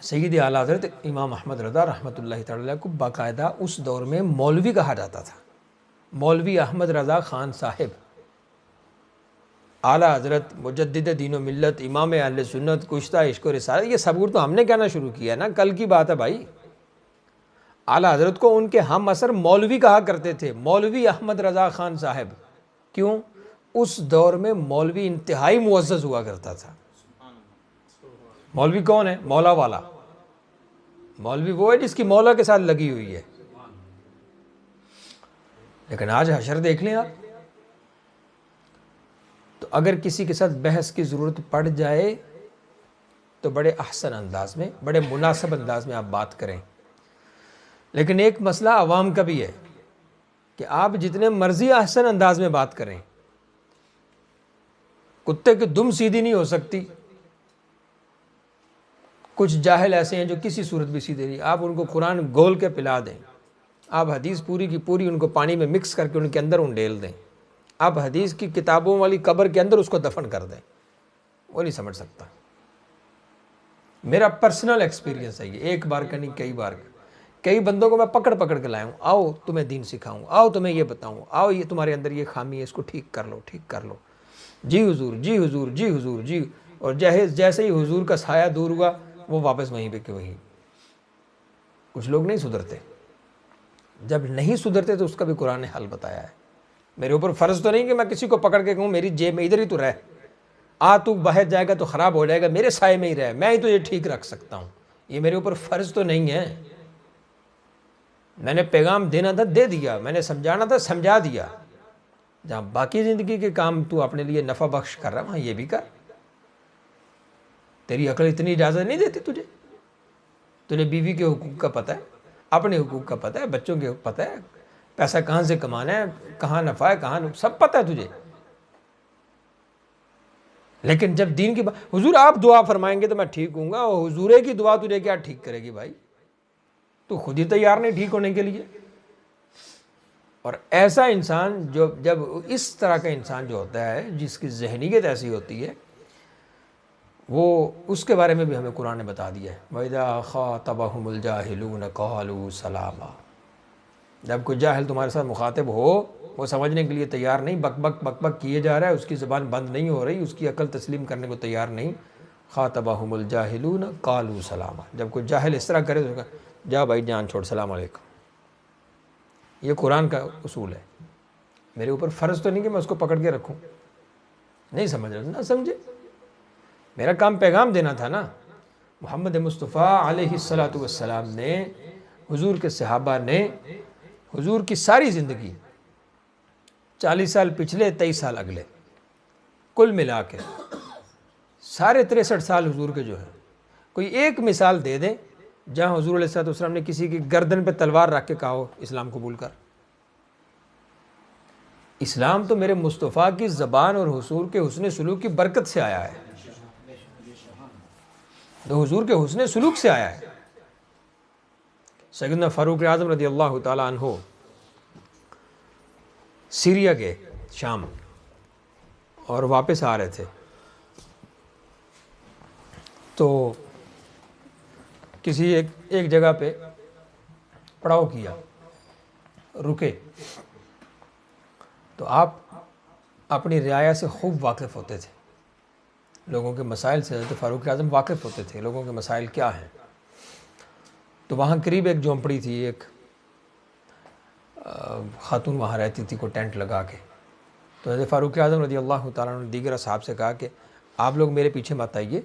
سید اعلیٰ حضرت امام احمد رضا رحمۃ اللہ تعالی کو باقاعدہ اس دور میں مولوی کہا جاتا تھا. مولوی احمد رضا خان صاحب، اعلیٰ حضرت مجدد دین و ملت، امام اہل سنت، کشتہ عشق و رسالت، یہ سب تو ہم نے کہنا شروع کیا نا، کل کی بات ہے بھائی. اعلیٰ حضرت کو ان کے ہم عصر مولوی کہا کرتے تھے، مولوی احمد رضا خان صاحب. کیوں؟ اس دور میں مولوی انتہائی معزز ہوا کرتا تھا. مولوی کون ہے؟ مولا والا. مولوی وہ ہے جس کی مولا کے ساتھ لگی ہوئی ہے. لیکن آج حشر دیکھ لیں آپ، تو اگر کسی کے ساتھ بحث کی ضرورت پڑ جائے تو بڑے احسن انداز میں، بڑے مناسب انداز میں آپ بات کریں. لیکن ایک مسئلہ عوام کا بھی ہے کہ آپ جتنے مرضی احسن انداز میں بات کریں، کتے کی دم سیدھی نہیں ہو سکتی. کچھ جاہل ایسے ہیں جو کسی صورت بھی سیدھے نہیں. آپ ان کو قرآن گول کے پلا دیں، آپ حدیث پوری کی پوری ان کو پانی میں مکس کر کے ان کے اندر انڈیل دیں، آپ حدیث کی کتابوں والی قبر کے اندر اس کو دفن کر دیں، وہ نہیں سمجھ سکتا. میرا پرسنل ایکسپیرینس ہے یہ، ایک بار کا نہیں کئی بار کا. کئی بندوں کو میں پکڑ پکڑ کے لایا ہوں، آؤ تمہیں دین سکھاؤں، آؤ تمہیں یہ بتاؤں، آؤ یہ تمہارے اندر یہ خامی ہے، اس کو ٹھیک کر لو، ٹھیک کر لو. جی حضور، جی حضور، جی حضور، جی. اور جیسے ہی حضور کا سایہ دور ہوا وہ واپس وہیں پہ کہ وہیں. کچھ لوگ نہیں سدھرتے. جب نہیں سدھرتے تو اس کا بھی قرآن نے حل بتایا ہے. میرے اوپر فرض تو نہیں کہ میں کسی کو پکڑ کے کہوں میری جیب میں ادھر ہی تو رہ، تو باہر جائے گا تو خراب ہو جائے گا، میرے سائے میں ہی رہے، میں ہی تجھے ٹھیک رکھ سکتا ہوں، یہ میرے اوپر فرض تو نہیں ہے۔ میں نے پیغام دینا تھا دے دیا، میں نے سمجھانا تھا سمجھا دیا، جہاں باقی زندگی کے کام تو اپنے لیے نفع بخش کر رہا وہاں یہ بھی کر۔ تیری عقل اتنی اجازت نہیں دیتی تجھے بیوی کے حقوق کا پتہ ہے، اپنے حقوق کا پتہ ہے، بچوں کے پتہ ہے، پیسہ کہاں سے کمانا ہے، کہاں نفع ہے کہاں سب پتہ ہے تجھے۔ لیکن جب دین کی حضور آپ دعا فرمائیں گے تو میں ٹھیک ہوں گا، اور حضور کی دعا تجھے کیا ٹھیک کرے گی بھائی؟ تو خود ہی تیار نہیں ٹھیک ہونے کے لیے۔ اور ایسا انسان جب اس طرح کا انسان جو ہوتا ہے، جس کی ذہنیت ایسی ہوتی ہے، وہ اس کے بارے میں بھی ہمیں قرآن نے بتا دیا ہے، وَإِذَا خَاطَبَهُمُ الْجَاهِلُونَ قَالُوا سَلَامًا۔ جب کوئی جاہل تمہارے ساتھ مخاطب ہو، وہ سمجھنے کے لیے تیار نہیں، بک بک بک بک کیے جا رہا ہے، اس کی زبان بند نہیں ہو رہی، اس کی عقل تسلیم کرنے کو تیار نہیں، خَاطَبَهُمُ الْجَاهِلُونَ قَالُوا سَلَامًا۔ جب کوئی جاہل اس طرح کرے تو کہا جا بھائی جان چھوڑ، السلام علیکم۔ یہ قرآن کا اصول ہے، میرے اوپر فرض تو نہیں کہ میں اس کو پکڑ کے رکھوں، نہیں سمجھ رہا نہ سمجھے، میرا کام پیغام دینا تھا نا۔ محمد مصطفیٰ علیہ السلام نے، حضور کے صحابہ نے، حضور کی ساری زندگی 40 سال پچھلے 23 سال اگلے کل ملا کے سارے 63 سال حضور کے جو ہیں، کوئی ایک مثال دے دیں جہاں حضور علیہ السلام نے کسی کی گردن پہ تلوار رکھ کے کہا ہو اسلام قبول کر۔ اسلام تو میرے مصطفیٰ کی زبان اور حضور کے حسن سلوک کی برکت سے آیا ہے، تو حضور کے حسن سلوک سے آیا ہے۔ سیدنا فاروق اعظم رضی اللہ تعالیٰ عنہ سیریا کے شام اور واپس آ رہے تھے، تو کسی ایک جگہ پہ پڑاؤ کیا، رکے، تو آپ اپنی رعایا سے خوب واقف ہوتے تھے، لوگوں کے مسائل سے حضرت فاروق اعظم واقف ہوتے تھے، لوگوں کے مسائل کیا ہیں۔ تو وہاں قریب ایک جھونپڑی تھی، ایک خاتون وہاں رہتی تھی، کو ٹینٹ لگا کے، تو حضرت فاروق اعظم رضی اللہ تعالیٰ عنہ نے دیگر اصحاب سے کہا کہ آپ لوگ میرے پیچھے مت آئیے،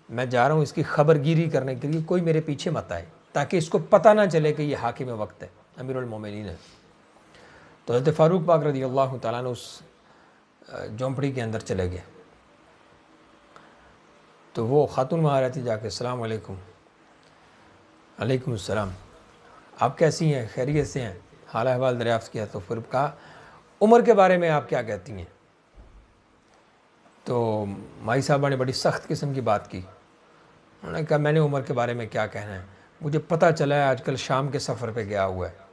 میں جا رہا ہوں اس کی خبر گیری کرنے کے لیے، کوئی میرے پیچھے مت آئے تاکہ اس کو پتہ نہ چلے کہ یہ حاکم وقت ہے، امیر المومنین ہے۔ تو حضرت فاروق پاک رضی اللہ تعالیٰ عنہ اس جھونپڑی کے اندر چلے گئے، تو وہ خاتون وہاں رہتی، جا کے السلام علیکم، علیکم السلام، آپ کیسی ہیں، خیریت سے ہیں، حال احوال دریافت کیا۔ تو پھر کہا عمر کے بارے میں آپ کیا کہتی ہیں؟ تو مائی صاحبہ نے بڑی سخت قسم کی بات کی، انہوں نے کہا میں نے عمر کے بارے میں کیا کہنا ہے، مجھے پتہ چلا ہے آج کل شام کے سفر پہ گیا ہوا ہے،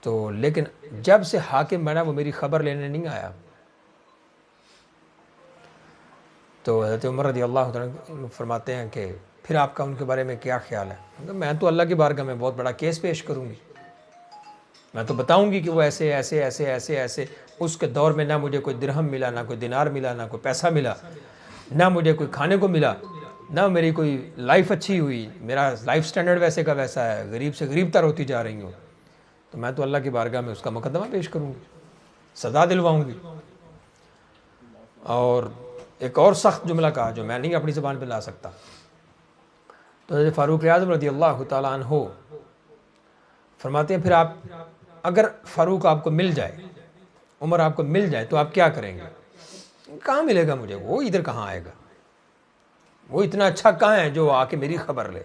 تو لیکن جب سے حاکم بنا وہ میری خبر لینے نہیں آیا۔ تو حضرت عمر رضی اللہ عنہ فرماتے ہیں کہ پھر آپ کا ان کے بارے میں کیا خیال ہے؟ میں تو اللہ کی بارگاہ میں بہت بڑا کیس پیش کروں گی، میں تو بتاؤں گی کہ وہ ایسے ایسے ایسے ایسے ایسے، اس کے دور میں نہ مجھے کوئی درہم ملا، نہ کوئی دینار ملا، نہ کوئی پیسہ ملا، نہ مجھے کوئی کھانے کو ملا، نہ میری کوئی لائف اچھی ہوئی، میرا لائف سٹینڈرڈ ویسے کا ویسا ہے، غریب سے غریب تر ہوتی جا رہی ہوں، تو میں تو اللہ کی بارگاہ میں اس کا مقدمہ پیش کروں گی، سزا دلواؤں گی۔ اور ایک اور سخت جملہ کہا جو میں نہیں اپنی زبان پہ لا سکتا۔ تو حضرت فاروق اعظم رضی اللہ تعالیٰ عنہ فرماتے ہیں پھر آپ اگر فاروق آپ کو مل جائے، عمر آپ کو مل جائے تو آپ کیا کریں گے؟ کہاں ملے گا مجھے، وہ ادھر کہاں آئے گا، وہ اتنا اچھا کہاں ہے جو آ کے میری خبر لے۔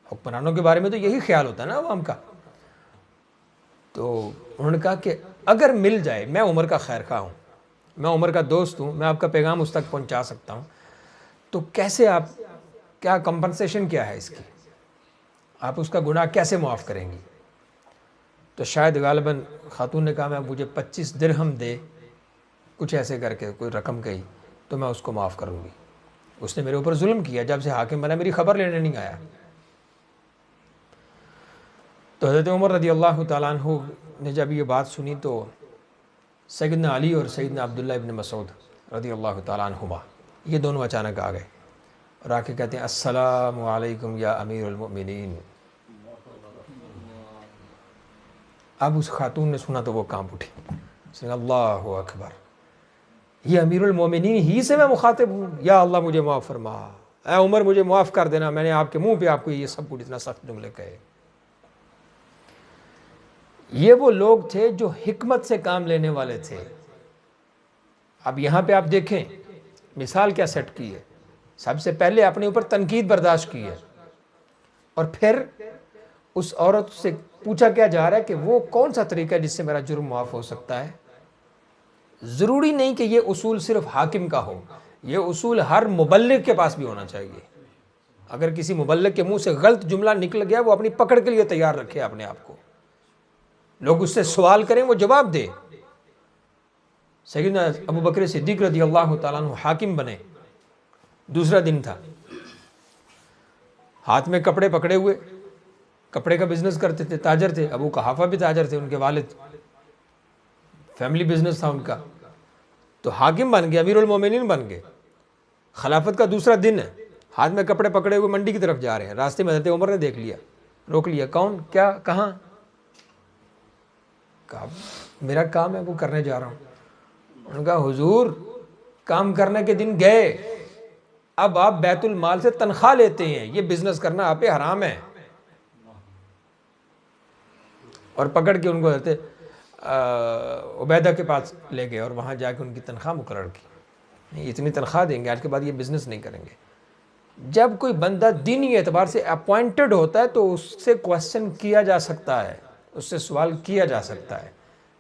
حکمرانوں کے بارے میں تو یہی خیال ہوتا ہے نا عوام کا۔ تو انہوں نے کہا کہ اگر مل جائے، میں عمر کا خیر خواہ ہوں، میں عمر کا دوست ہوں، میں آپ کا پیغام اس تک پہنچا سکتا ہوں، تو کیسے آپ، کیا کمپنسیشن کیا ہے اس کی، آپ اس کا گناہ کیسے معاف کریں گی؟ تو شاید غالباً خاتون نے کہا میں مجھے 25 درہم دے، کچھ ایسے کر کے کوئی رقم کہی، تو میں اس کو معاف کروں گی، اس نے میرے اوپر ظلم کیا، جب سے حاکم بنا میری خبر لینے نہیں آیا۔ تو حضرت عمر رضی اللہ تعالیٰ عنہ نے جب یہ بات سنی تو سیدنا علی اور سیدنا عبداللہ ابن مسعود رضی اللہ تعالیٰ عنہما یہ دونوں اچانک آ گئے اور آ کے کہتے ہیں السلام علیکم یا امیر المؤمنین۔ اب اس خاتون نے سنا تو وہ کانپ اٹھی، اس نے کہا اللہ اکبر، یہ امیر المومنین ہی سے میں مخاطب ہوں، یا اللہ مجھے معاف فرما، اے عمر مجھے معاف کر دینا، میں نے آپ کے منہ پہ آپ کو یہ سب کچھ اتنا سخت جملے کہے۔ یہ وہ لوگ تھے جو حکمت سے کام لینے والے تھے۔ اب یہاں پہ آپ دیکھیں مثال کیا سیٹ کی ہے، سب سے پہلے اپنے اوپر تنقید برداشت کی ہے، اور پھر اس عورت سے پوچھا کیا جا رہا ہے کہ وہ کون سا طریقہ ہے جس سے میرا جرم معاف ہو سکتا ہے۔ ضروری نہیں کہ یہ اصول صرف حاکم کا ہو، یہ اصول ہر مبلغ کے پاس بھی ہونا چاہیے۔ اگر کسی مبلغ کے منہ سے غلط جملہ نکل گیا، وہ اپنی پکڑ کے لیے تیار رکھے اپنے آپ کو، لوگ اس سے سوال کریں وہ جواب دے۔ سیدنا ابو بکر صدیق رضی اللہ تعالیٰ عنہ حاکم بنے، دوسرا دن تھا، ہاتھ میں کپڑے پکڑے ہوئے، کپڑے کا بزنس کرتے تھے، تاجر تھے، ابو قحافہ بھی تاجر تھے، ان کے والد، فیملی بزنس تھا ان کا، تو حاکم بن گئے، امیر المومنین بن گئے۔ خلافت کا دوسرا دن ہے، ہاتھ میں کپڑے پکڑے ہوئے منڈی کی طرف جا رہے ہیں، راستے میں حضرت عمر نے دیکھ لیا، روک لیا، کون، کیا، کہاں؟ کہا میرا کام ہے وہ کرنے جا رہا ہوں۔ انہوں نے کہا حضور کام کرنے کے دن گئے، اب آپ بیت المال سے تنخواہ لیتے ہیں، یہ بزنس کرنا آپ پہ حرام ہے۔ اور پکڑ کے ان کو حضرت عبیدہ کے پاس لے گئے اور وہاں جا کے ان کی تنخواہ مقرر کی، نہیں اتنی تنخواہ دیں گے، آج کے بعد یہ بزنس نہیں کریں گے۔ جب کوئی بندہ دینی اعتبار سے اپوائنٹڈ ہوتا ہے تو اس سے کوسچن کیا جا سکتا ہے، اس سے سوال کیا جا سکتا ہے،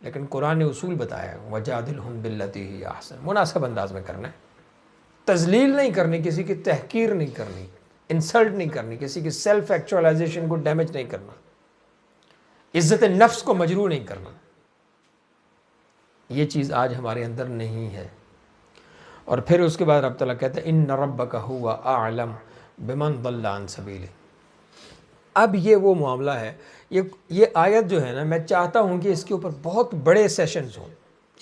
لیکن قرآن نے اصول بتایا وَجَادِلْهُمْ بِالَّتِي هِيَ أَحْسَنُ، مناسب انداز میں کرنا ہے، تذلیل نہیں کرنی، کسی کی تحقیر نہیں کرنی، انسلٹ نہیں کرنی، کسی کی سیلف ایکچوالائزیشن کو ڈیمیج نہیں کرنا، عزت نفس کو مجروح نہیں کرنا۔ یہ چیز آج ہمارے اندر نہیں ہے۔ اور پھر اس کے بعد رب تعالیٰ کہتے ہیں اِنَّ رَبَّكَ هُوَ أَعْلَمُ بِمَنْ ضَلَّ عَنْ سَبِيلِهِ۔ اب یہ وہ معاملہ ہے، یہ آیت جو ہے نا، میں چاہتا ہوں کہ اس کے اوپر بہت بڑے سیشنز ہوں،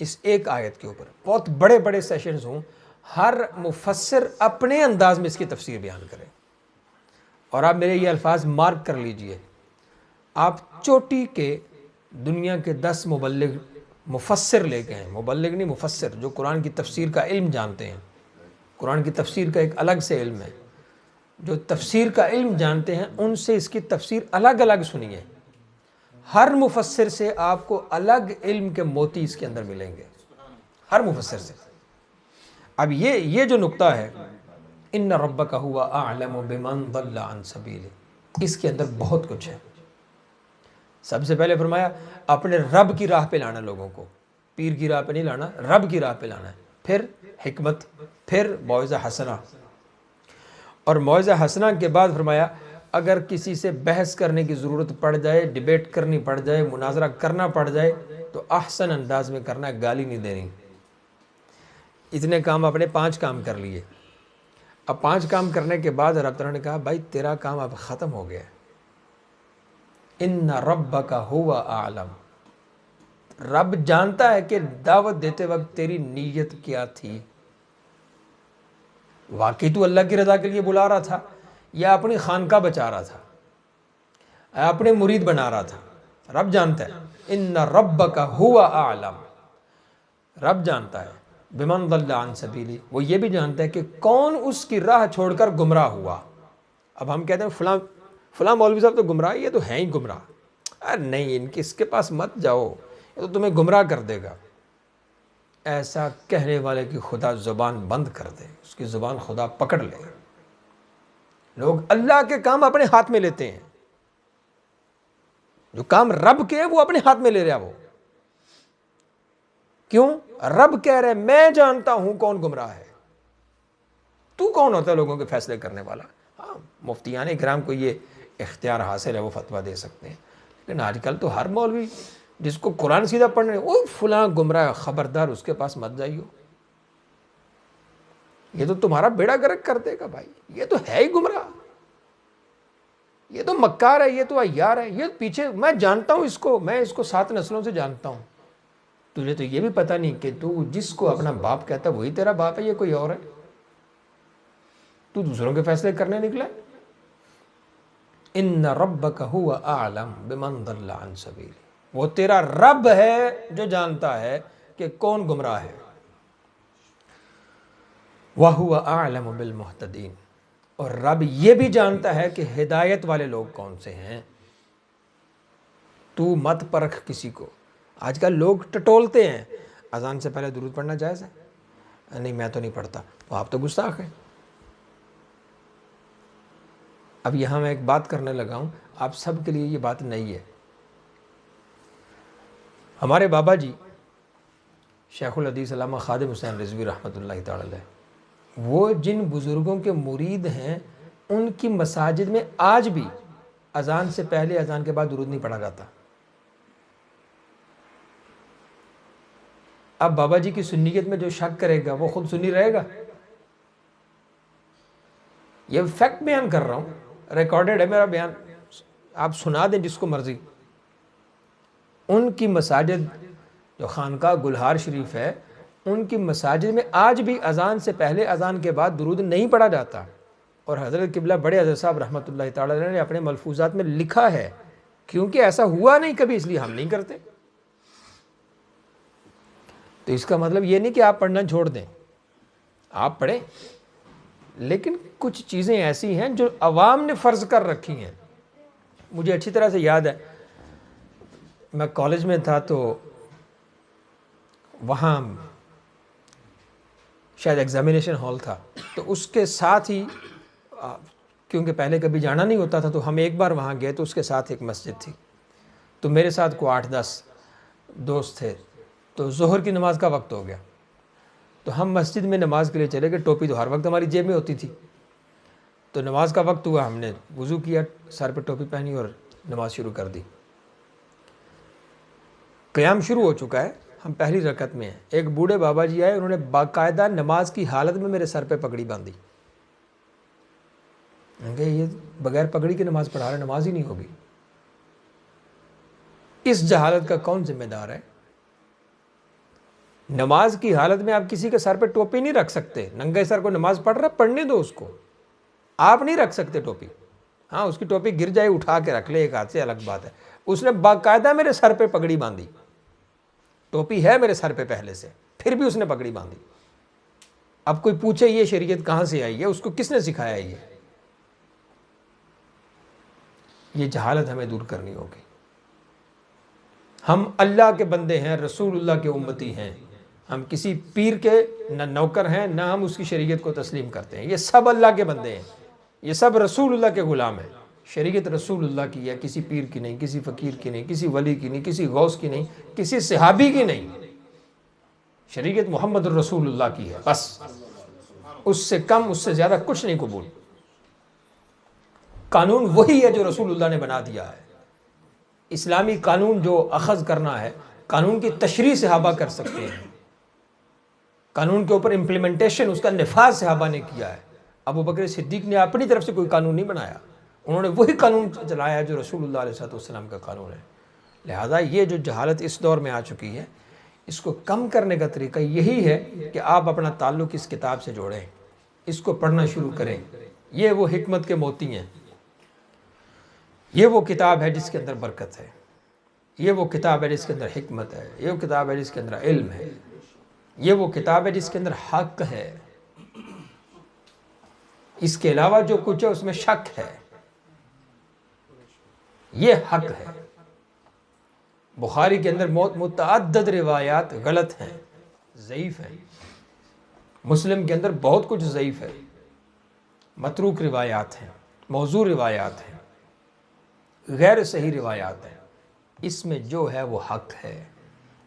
اس ایک آیت کے اوپر بہت بڑے بڑے سیشنز ہوں، ہر مفسر اپنے انداز میں اس کی تفسیر بیان کرے۔ اور آپ میرے یہ الفاظ مارک کر لیجئے، آپ چوٹی کے دنیا کے 10 مبلغ مفسر لے کے ہیں، مبلغ نہیں مفسر، جو قرآن کی تفسیر کا علم جانتے ہیں، قرآن کی تفسیر کا ایک الگ سے علم ہے، جو تفسیر کا علم جانتے ہیں ان سے اس کی تفسیر الگ الگ سنیے، ہر مفسر سے آپ کو الگ علم کے موتی اس کے اندر ملیں گے، ہر مفسر سے۔ اب یہ جو نقطہ ہے ان ربک هو اعلم بمن ضل عن سبیلہ، اس کے اندر بہت کچھ ہے۔ سب سے پہلے فرمایا اپنے رب کی راہ پہ لانا لوگوں کو، پیر کی راہ پہ نہیں لانا، رب کی راہ پہ لانا ہے، پھر حکمت، پھر موعظہ حسنہ، اور موعظہ حسنہ کے بعد فرمایا اگر کسی سے بحث کرنے کی ضرورت پڑ جائے، ڈیبیٹ کرنی پڑ جائے، مناظرہ کرنا پڑ جائے تو احسن انداز میں کرنا ہے، گالی نہیں دینی۔ اتنے کام اپنے 5 کام کر لیے، اب 5 کام کرنے کے بعد رب تعالیٰ نے کہا بھائی تیرا کام اب ختم ہو گیا، ان ربک هو اعلم، رب جانتا ہے کہ دعوت دیتے وقت تیری نیت کیا تھی، واقعی تو اللہ کی رضا کے لیے بلا رہا تھا یا اپنی خانقاہ بچا رہا تھا، اپنے مرید بنا رہا تھا، رب جانتا ہے۔ ان ربک هو اعلم، رب جانتا ہے بمن ضل عن سبیلی، وہ یہ بھی جانتا ہے کہ کون اس کی راہ چھوڑ کر گمراہ ہوا۔ اب ہم کہتے ہیں فلاں مولوی صاحب تو گمراہ، یہ تو ہیں ہی گمراہ، ارے نہیں اس کے پاس مت جاؤ، یہ تو تمہیں گمراہ کر دے گا۔ ایسا کہنے والے کی خدا زبان بند کر دے، اس کی زبان خدا پکڑ لے۔ لوگ اللہ کے کام اپنے ہاتھ میں لیتے ہیں، جو کام رب کے ہیں وہ اپنے ہاتھ میں لے رہا وہ، کیوں؟ رب کہہ رہے میں جانتا ہوں کون گمراہ ہے، تو کون ہوتا ہے لوگوں کے فیصلے کرنے والا؟ ہاں مفتیان اکرام کو یہ اختیار حاصل ہے، وہ فتویٰ دے سکتے ہیں، لیکن آج کل تو ہر مولوی جس کو قرآن سیدھا پڑھنے وہ فلاں گمراہ، خبردار اس کے پاس مت جائیو، یہ تو تمہارا بیڑا گرک کر دے گا بھائی، یہ تو ہے ہی گمراہ، یہ تو مکار ہے، یہ تو عیار ہے، یہ پیچھے میں جانتا ہوں اس کو، میں اس کو 7 نسلوں سے جانتا ہوں، تجھے تو یہ بھی پتہ نہیں کہ تو جس کو اپنا باپ کہتا ہے وہی تیرا باپ ہے، یہ کوئی اور ہے، تو دوسروں کے فیصلے کرنے نکلا ہے۔ ان ربک هو اعلم بمن ضل عن سبیل، وہ تیرا رب ہے جو جانتا ہے کہ کون گمراہ ہے۔ وَهُوَ أَعْلَمُ بِالْمُهْتَدِينَ، اور رب یہ بھی جانتا ہے کہ ہدایت والے لوگ کون سے ہیں۔ تو مت پرکھ کسی کو۔ آج کل لوگ ٹٹولتے ہیں، اذان سے پہلے درود پڑھنا جائز ہے؟ نہیں میں تو نہیں پڑھتا، تو آپ تو گستاخ ہیں۔ اب یہاں میں ایک بات کرنے لگا ہوں، آپ سب کے لیے یہ بات نئی ہے۔ ہمارے بابا جی شیخ الحدیث علامہ خادم حسین رضوی رحمۃ اللہ تعالی علیہ، وہ جن بزرگوں کے مرید ہیں ان کی مساجد میں آج بھی اذان سے پہلے اذان کے بعد درود نہیں پڑھا جاتا۔ اب بابا جی کی سنیت میں جو شک کرے گا وہ خود سنی رہے گا؟ یہ فیکٹ بیان کر رہا ہوں، ریکارڈڈ ہے میرا بیان، آپ سنا دیں جس کو مرضی۔ ان کی مساجد جو خانقاہ گلہار شریف ہے، ان کی مساجد میں آج بھی اذان سے پہلے اذان کے بعد درود نہیں پڑھا جاتا، اور حضرت قبلہ بڑے حضرت صاحب رحمۃ اللہ تعالی علیہ نے اپنے ملفوظات میں لکھا ہے، کیونکہ ایسا ہوا نہیں کبھی اس لیے ہم نہیں کرتے۔ تو اس کا مطلب یہ نہیں کہ آپ پڑھنا چھوڑ دیں، آپ پڑھیں، لیکن کچھ چیزیں ایسی ہیں جو عوام نے فرض کر رکھی ہیں۔ مجھے اچھی طرح سے یاد ہے، میں کالج میں تھا تو وہاں شاید ایگزامینیشن ہال تھا، تو اس کے ساتھ ہی کیونکہ پہلے کبھی جانا نہیں ہوتا تھا تو ہم ایک بار وہاں گئے، تو اس کے ساتھ ایک مسجد تھی، تو میرے ساتھ کو 8-10 دوست تھے، تو ظہر کی نماز کا وقت ہو گیا، تو ہم مسجد میں نماز کے لیے چلے گئے۔ ٹوپی تو ہر وقت ہماری جیب میں ہوتی تھی، تو نماز کا وقت ہوا، ہم نے وضو کیا، سر پہ ٹوپی پہنی اور نماز شروع کر دی۔ قیام شروع ہو چکا ہے، ہم پہلی رکعت میں ہیں، ایک بوڑھے بابا جی آئے، انہوں نے باقاعدہ نماز کی حالت میں میرے سر پہ پگڑی باندھی۔ میں کہا یہ بغیر پگڑی کی نماز پڑھا رہے، نماز ہی نہیں ہوگی۔ اس جہالت کا کون ذمہ دار ہے؟ نماز کی حالت میں آپ کسی کے سر پہ ٹوپی نہیں رکھ سکتے، ننگے سر کو نماز پڑھ رہا پڑھنے دو اس کو، آپ نہیں رکھ سکتے ٹوپی۔ ہاں اس کی ٹوپی گر جائے اٹھا کے رکھ لے ایک ہاتھ سے، الگ بات ہے۔ اس نے باقاعدہ میرے سر پہ پگڑی باندھی، ٹوپی ہے میرے سر پہ پہلے سے، پھر بھی اس نے پگڑی باندھی۔ اب کوئی پوچھے یہ شریعت کہاں سے آئی ہے، اس کو کس نے سکھایا یہ جہالت ہمیں دور کرنی ہوگی۔ ہم اللہ کے بندے ہیں، رسول اللہ کے امتی ہیں، ہم کسی پیر کے نہ نوکر ہیں، نہ ہم اس کی شریعت کو تسلیم کرتے ہیں۔ یہ سب اللہ کے بندے ہیں، یہ سب رسول اللہ کے غلام ہیں۔ شریعت رسول اللہ کی ہے، کسی پیر کی نہیں، کسی فقیر کی نہیں، کسی ولی کی نہیں، کسی غوث کی نہیں، کسی صحابی کی نہیں۔ شریعت محمد رسول اللہ کی ہے، بس اس سے کم اس سے زیادہ کچھ نہیں قبول۔ قانون وہی ہے جو رسول اللہ نے بنا دیا ہے۔ اسلامی قانون جو اخذ کرنا ہے، قانون کی تشریح صحابہ کر سکتے ہیں، قانون کے اوپر امپلیمنٹیشن، اس کا نفاذ صحابہ نے کیا ہے۔ ابو بکر صدیق نے اپنی طرف سے کوئی قانون نہیں بنایا، انہوں نے وہی قانون چلایا جو رسول اللہ علیہ السلام کا قانون ہے۔ لہذا یہ جو جہالت اس دور میں آ چکی ہے، اس کو کم کرنے کا طریقہ یہی ہے کہ آپ اپنا تعلق اس کتاب سے جوڑیں، اس کو پڑھنا شروع کریں۔ یہ وہ حکمت کے موتی ہیں، یہ وہ کتاب ہے جس کے اندر برکت ہے، یہ وہ کتاب ہے جس کے اندر حکمت ہے، یہ وہ کتاب ہے جس کے اندر علم ہے، یہ وہ کتاب ہے جس کے اندر حق ہے۔ اس کے علاوہ جو کچھ ہے اس میں شک ہے، یہ حق ہے۔ بخاری کے اندر متعدد روایات غلط ہیں، ضعیف ہیں۔ مسلم کے اندر بہت کچھ ضعیف ہے، متروک روایات ہیں، موضوع روایات ہیں، غیر صحیح روایات ہیں۔ اس میں جو ہے وہ حق ہے،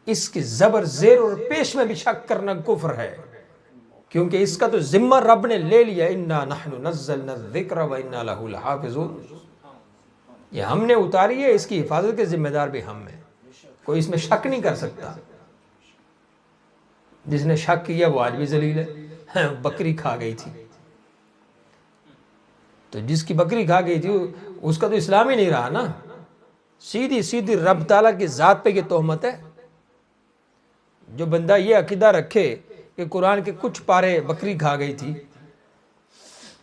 اس کی زبر زیر اور پیش میں بھی شک کرنا کفر ہے، کیونکہ اس کا تو ذمہ رب نے لے لیا، اِنَّا نَحْنُ نَزَّلْنَا الذِّكْرَ وَإِنَّا لَهُ لَحَافِظُونَ۔ یہ ہم نے اتاری ہے، اس کی حفاظت کے ذمہ دار بھی ہم ہیں، کوئی اس میں شک نہیں کر سکتا۔ جس نے شک کیا وہ آج بھی ذلیل ہے۔ بکری کھا گئی تھی، تو جس کی بکری کھا گئی تھی اس کا تو اسلام ہی نہیں رہا نا، سیدھی سیدھی رب تعالیٰ کی ذات پہ یہ تہمت ہے۔ جو بندہ یہ عقیدہ رکھے کہ قرآن کے کچھ پارے بکری کھا گئی تھی،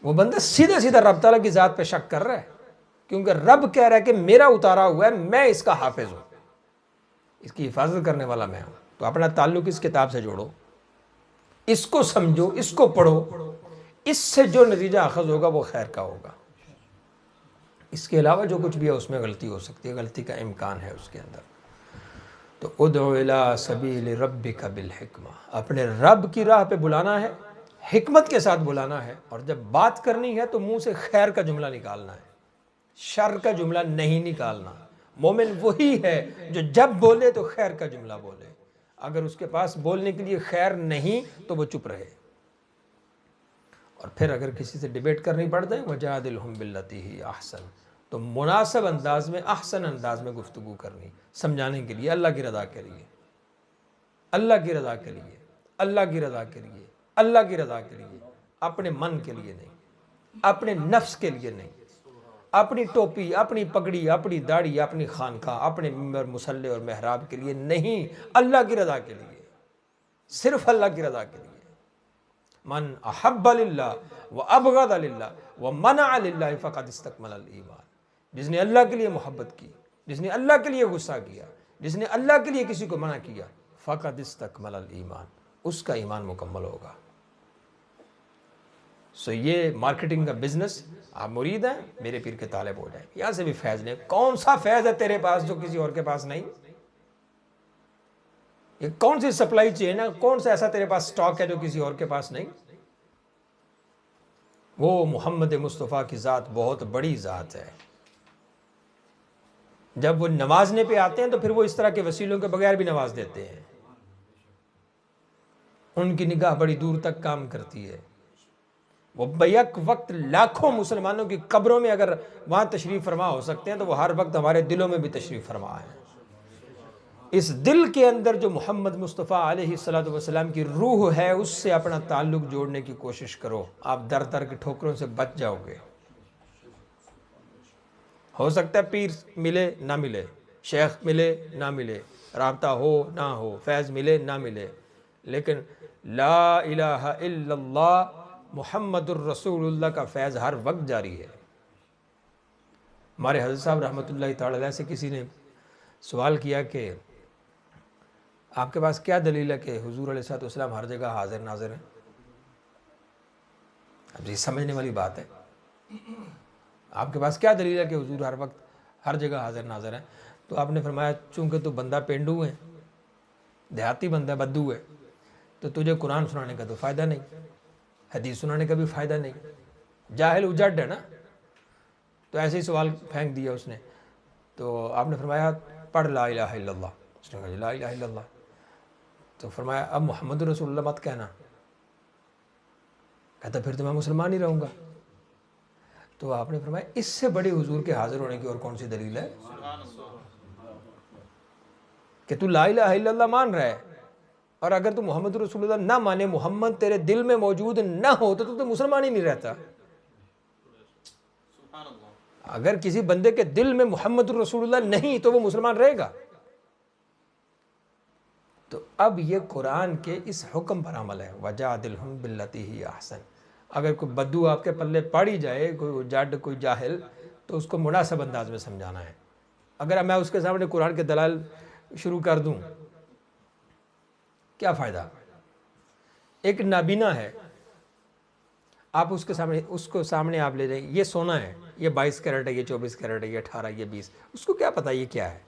وہ بندہ سیدھا سیدھا رب تعالیٰ کی ذات پہ شک کر رہا ہے، کیونکہ رب کہہ رہا ہے کہ میرا اتارا ہوا ہے، میں اس کا حافظ ہوں، اس کی حفاظت کرنے والا میں ہوں۔ تو اپنا تعلق اس کتاب سے جوڑو، اس کو سمجھو، اس کو پڑھو، اس سے جو نتیجہ اخذ ہوگا وہ خیر کا ہوگا۔ اس کے علاوہ جو کچھ بھی ہے اس میں غلطی ہو سکتی ہے، غلطی کا امکان ہے اس کے اندر۔ تو ادعو الی سبیل ربک بالحکمہ، اپنے رب کی راہ پہ بلانا ہے، حکمت کے ساتھ بلانا ہے، اور جب بات کرنی ہے تو منہ سے خیر کا جملہ نکالنا ہے، شر کا جملہ نہیں نکالنا۔ مومن وہی ہے جو جب بولے تو خیر کا جملہ بولے، اگر اس کے پاس بولنے کے لیے خیر نہیں تو وہ چپ رہے۔ اور پھر اگر کسی سے ڈیبیٹ کرنی پڑ جائے وَجَادِلْهُمْ بِالَّتِي هِيَ أَحْسَنُ، تو مناسب انداز میں، احسن انداز میں گفتگو کرنی، سمجھانے کے لیے، اللہ کی رضا کے لیے، اللہ کی رضا کے لیے، اللہ کی رضا کے لیے، اللہ کی رضا کے لیے، اپنے من کے لیے نہیں، اپنے نفس کے لیے نہیں، اپنی ٹوپی، اپنی پگڑی، اپنی داڑھی، اپنی خانقاہ، اپنے ممبر، مصلی اور محراب کے لیے نہیں، اللہ کی رضا کے لیے، صرف اللہ کی رضا کے لیے۔ من احب للہ وابغض للہ ومنع للہ فقد استکمل الایمان، جس نے اللہ کے لیے محبت کی، جس نے اللہ کے لیے غصہ کیا، جس نے اللہ کے لیے کسی کو منع کیا، فقد استکمل الایمان، اس کا ایمان مکمل ہوگا۔ سو یہ مارکیٹنگ کا بزنس، آپ مرید ہیں میرے پیر کے طالب ہو جائیں، یہاں سے بھی فیض لیں۔ کون سا فیض ہے تیرے پاس جو کسی اور کے پاس نہیں؟ یہ کون سی سپلائی چین ہے، کون سا ایسا تیرے پاس سٹاک ہے جو کسی اور کے پاس نہیں؟ وہ محمد مصطفیٰ کی ذات بہت بڑی ذات ہے۔ جب وہ نوازنے پہ آتے ہیں تو پھر وہ اس طرح کے وسیلوں کے بغیر بھی نواز دیتے ہیں۔ ان کی نگاہ بڑی دور تک کام کرتی ہے۔ وہ بیک وقت لاکھوں مسلمانوں کی قبروں میں اگر وہاں تشریف فرما ہو سکتے ہیں تو وہ ہر وقت ہمارے دلوں میں بھی تشریف فرما ہے۔ اس دل کے اندر جو محمد مصطفیٰ علیہ السلام کی روح ہے، اس سے اپنا تعلق جوڑنے کی کوشش کرو، آپ در در کی ٹھوکروں سے بچ جاؤ گے۔ ہو سکتا ہے پیر ملے نہ ملے، شیخ ملے نہ ملے، رابطہ ہو نہ ہو، فیض ملے نہ ملے، لیکن لا الہ الا اللہ محمد الرسول اللہ کا فیض ہر وقت جاری ہے۔ ہمارے حضرت صاحب رحمۃ اللہ تعالی علیہ سے کسی نے سوال کیا کہ آپ کے پاس کیا دلیل ہے کہ حضور علیہ السلام ہر جگہ حاضر ناظر ہیں؟ اب یہ سمجھنے والی بات ہے، آپ کے پاس کیا دلیل ہے کہ حضور ہر وقت ہر جگہ حاضر ناظر ہیں؟ تو آپ نے فرمایا چونکہ تو بندہ پینڈو ہے، دیہاتی بندہ، بدو ہے، تو تجھے قرآن سنانے کا تو فائدہ نہیں، حدیث سنانے کا بھی فائدہ نہیں، جاہل اجڑ ہے نا۔ تو ایسے ہی سوال پھینک دیا اس نے۔ تو آپ نے فرمایا پڑھ لا الہ الا اللہ۔ اس نے کہا لا الہ الا اللہ۔ تو فرمایا اب محمد رسول اللہ مت کہنا۔ کہتا پھر تو میں مسلمان ہی رہوں گا۔ تو آپ نے فرمایا اس سے بڑی حضور کے حاضر ہونے کی اور کون سی دلیل ہے کہ تو لا الہ الا اللہ مان رہا ہے، اور اگر تو محمد رسول اللہ نہ مانے، محمد تیرے دل میں موجود نہ ہو تو مسلمان ہی نہیں رہتا۔ اگر کسی بندے کے دل میں محمد رسول اللہ نہیں تو وہ مسلمان رہے گا۔ تو اب یہ قرآن کے اس حکم پر عمل ہے، وَجَادِلْهُمْ بِالَّتِي هِيَ أَحْسَنُ۔ اگر کوئی بدو آپ کے پلے پاڑی جائے، کوئی جڈ، کوئی جاہل، تو اس کو مناسب انداز میں سمجھانا ہے۔ اگر میں اس کے سامنے قرآن کے دلائل شروع کر دوں، کیا فائدہ؟ ایک نابینا ہے، آپ اس کو سامنے آپ لے جائیں، یہ سونا ہے، یہ 22 کیرٹ ہے، یہ 24 کیرٹ ہے، یہ 18، یہ 20، اس کو کیا پتا یہ کیا ہے؟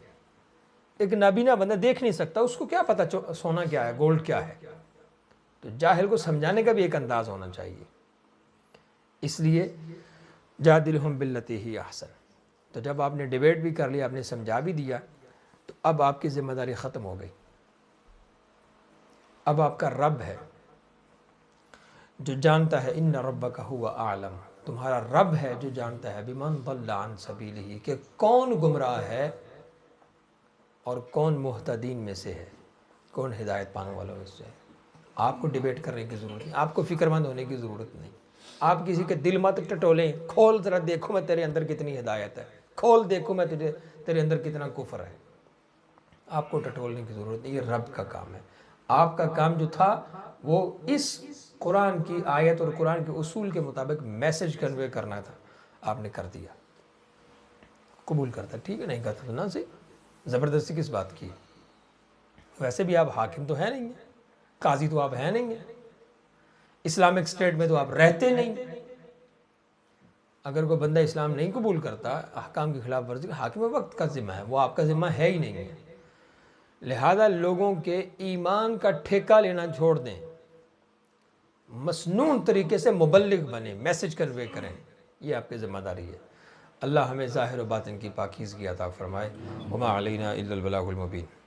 ایک نابینا بندہ دیکھ نہیں سکتا، اس کو کیا پتا سونا کیا ہے، گولڈ کیا ہے؟ تو جاہل کو سمجھانے کا بھی ایک انداز ہونا چاہیے۔ اس لیے جادلہم باللتی ہی احسن۔ تو جب آپ نے ڈیبیٹ بھی کر لیا، آپ نے سمجھا بھی دیا، تو اب آپ کی ذمہ داری ختم ہو گئی۔ اب آپ کا رب ہے جو جانتا ہے، ان ربک هو اعلم، تمہارا رب ہے جو جانتا ہے بمن ضل عن سبیلہ، کہ کون گمراہ ہے اور کون مہتدین میں سے ہے، کون ہدایت پانے والوں میں سے ہے۔ آپ کو ڈیبیٹ کرنے کی ضرورت نہیں، آپ کو فکر مند ہونے کی ضرورت نہیں۔ آپ کسی کے دل مت ٹٹولیں، کھول ذرا دیکھو میں تیرے اندر کتنی ہدایت ہے، کھول دیکھو میں تیرے اندر کتنا کفر ہے۔ آپ کو ٹٹولنے کی ضرورت نہیں، یہ رب کا کام ہے۔ آپ کا کام جو تھا وہ اس قرآن کی آیت اور قرآن کے اصول کے مطابق میسج کنوے کرنا تھا، آپ نے کر دیا۔ قبول کرتا ٹھیک ہے، نہیں کرتا تو نہ صحیح، زبردستی کس بات کی؟ ویسے بھی آپ حاکم تو ہے نہیں ہیں، قاضی تو آپ ہیں نہیں ہیں، اسلامک اسٹیٹ میں تو آپ رہتے نہیں۔ اگر کوئی بندہ اسلام نہیں قبول کرتا، احکام کی خلاف ورزی، حاکم وقت کا ذمہ ہے، وہ آپ کا ذمہ ہے ہی نہیں ہے۔ لہذا لوگوں کے ایمان کا ٹھیکہ لینا چھوڑ دیں، مسنون طریقے سے مبلغ بنیں، میسج کنوے کریں، یہ آپ کی ذمہ داری ہے۔ اللہ ہمیں ظاہر و باطن کی پاکیزگی عطا فرمائے۔ وما علینا الا البلاغ المبین۔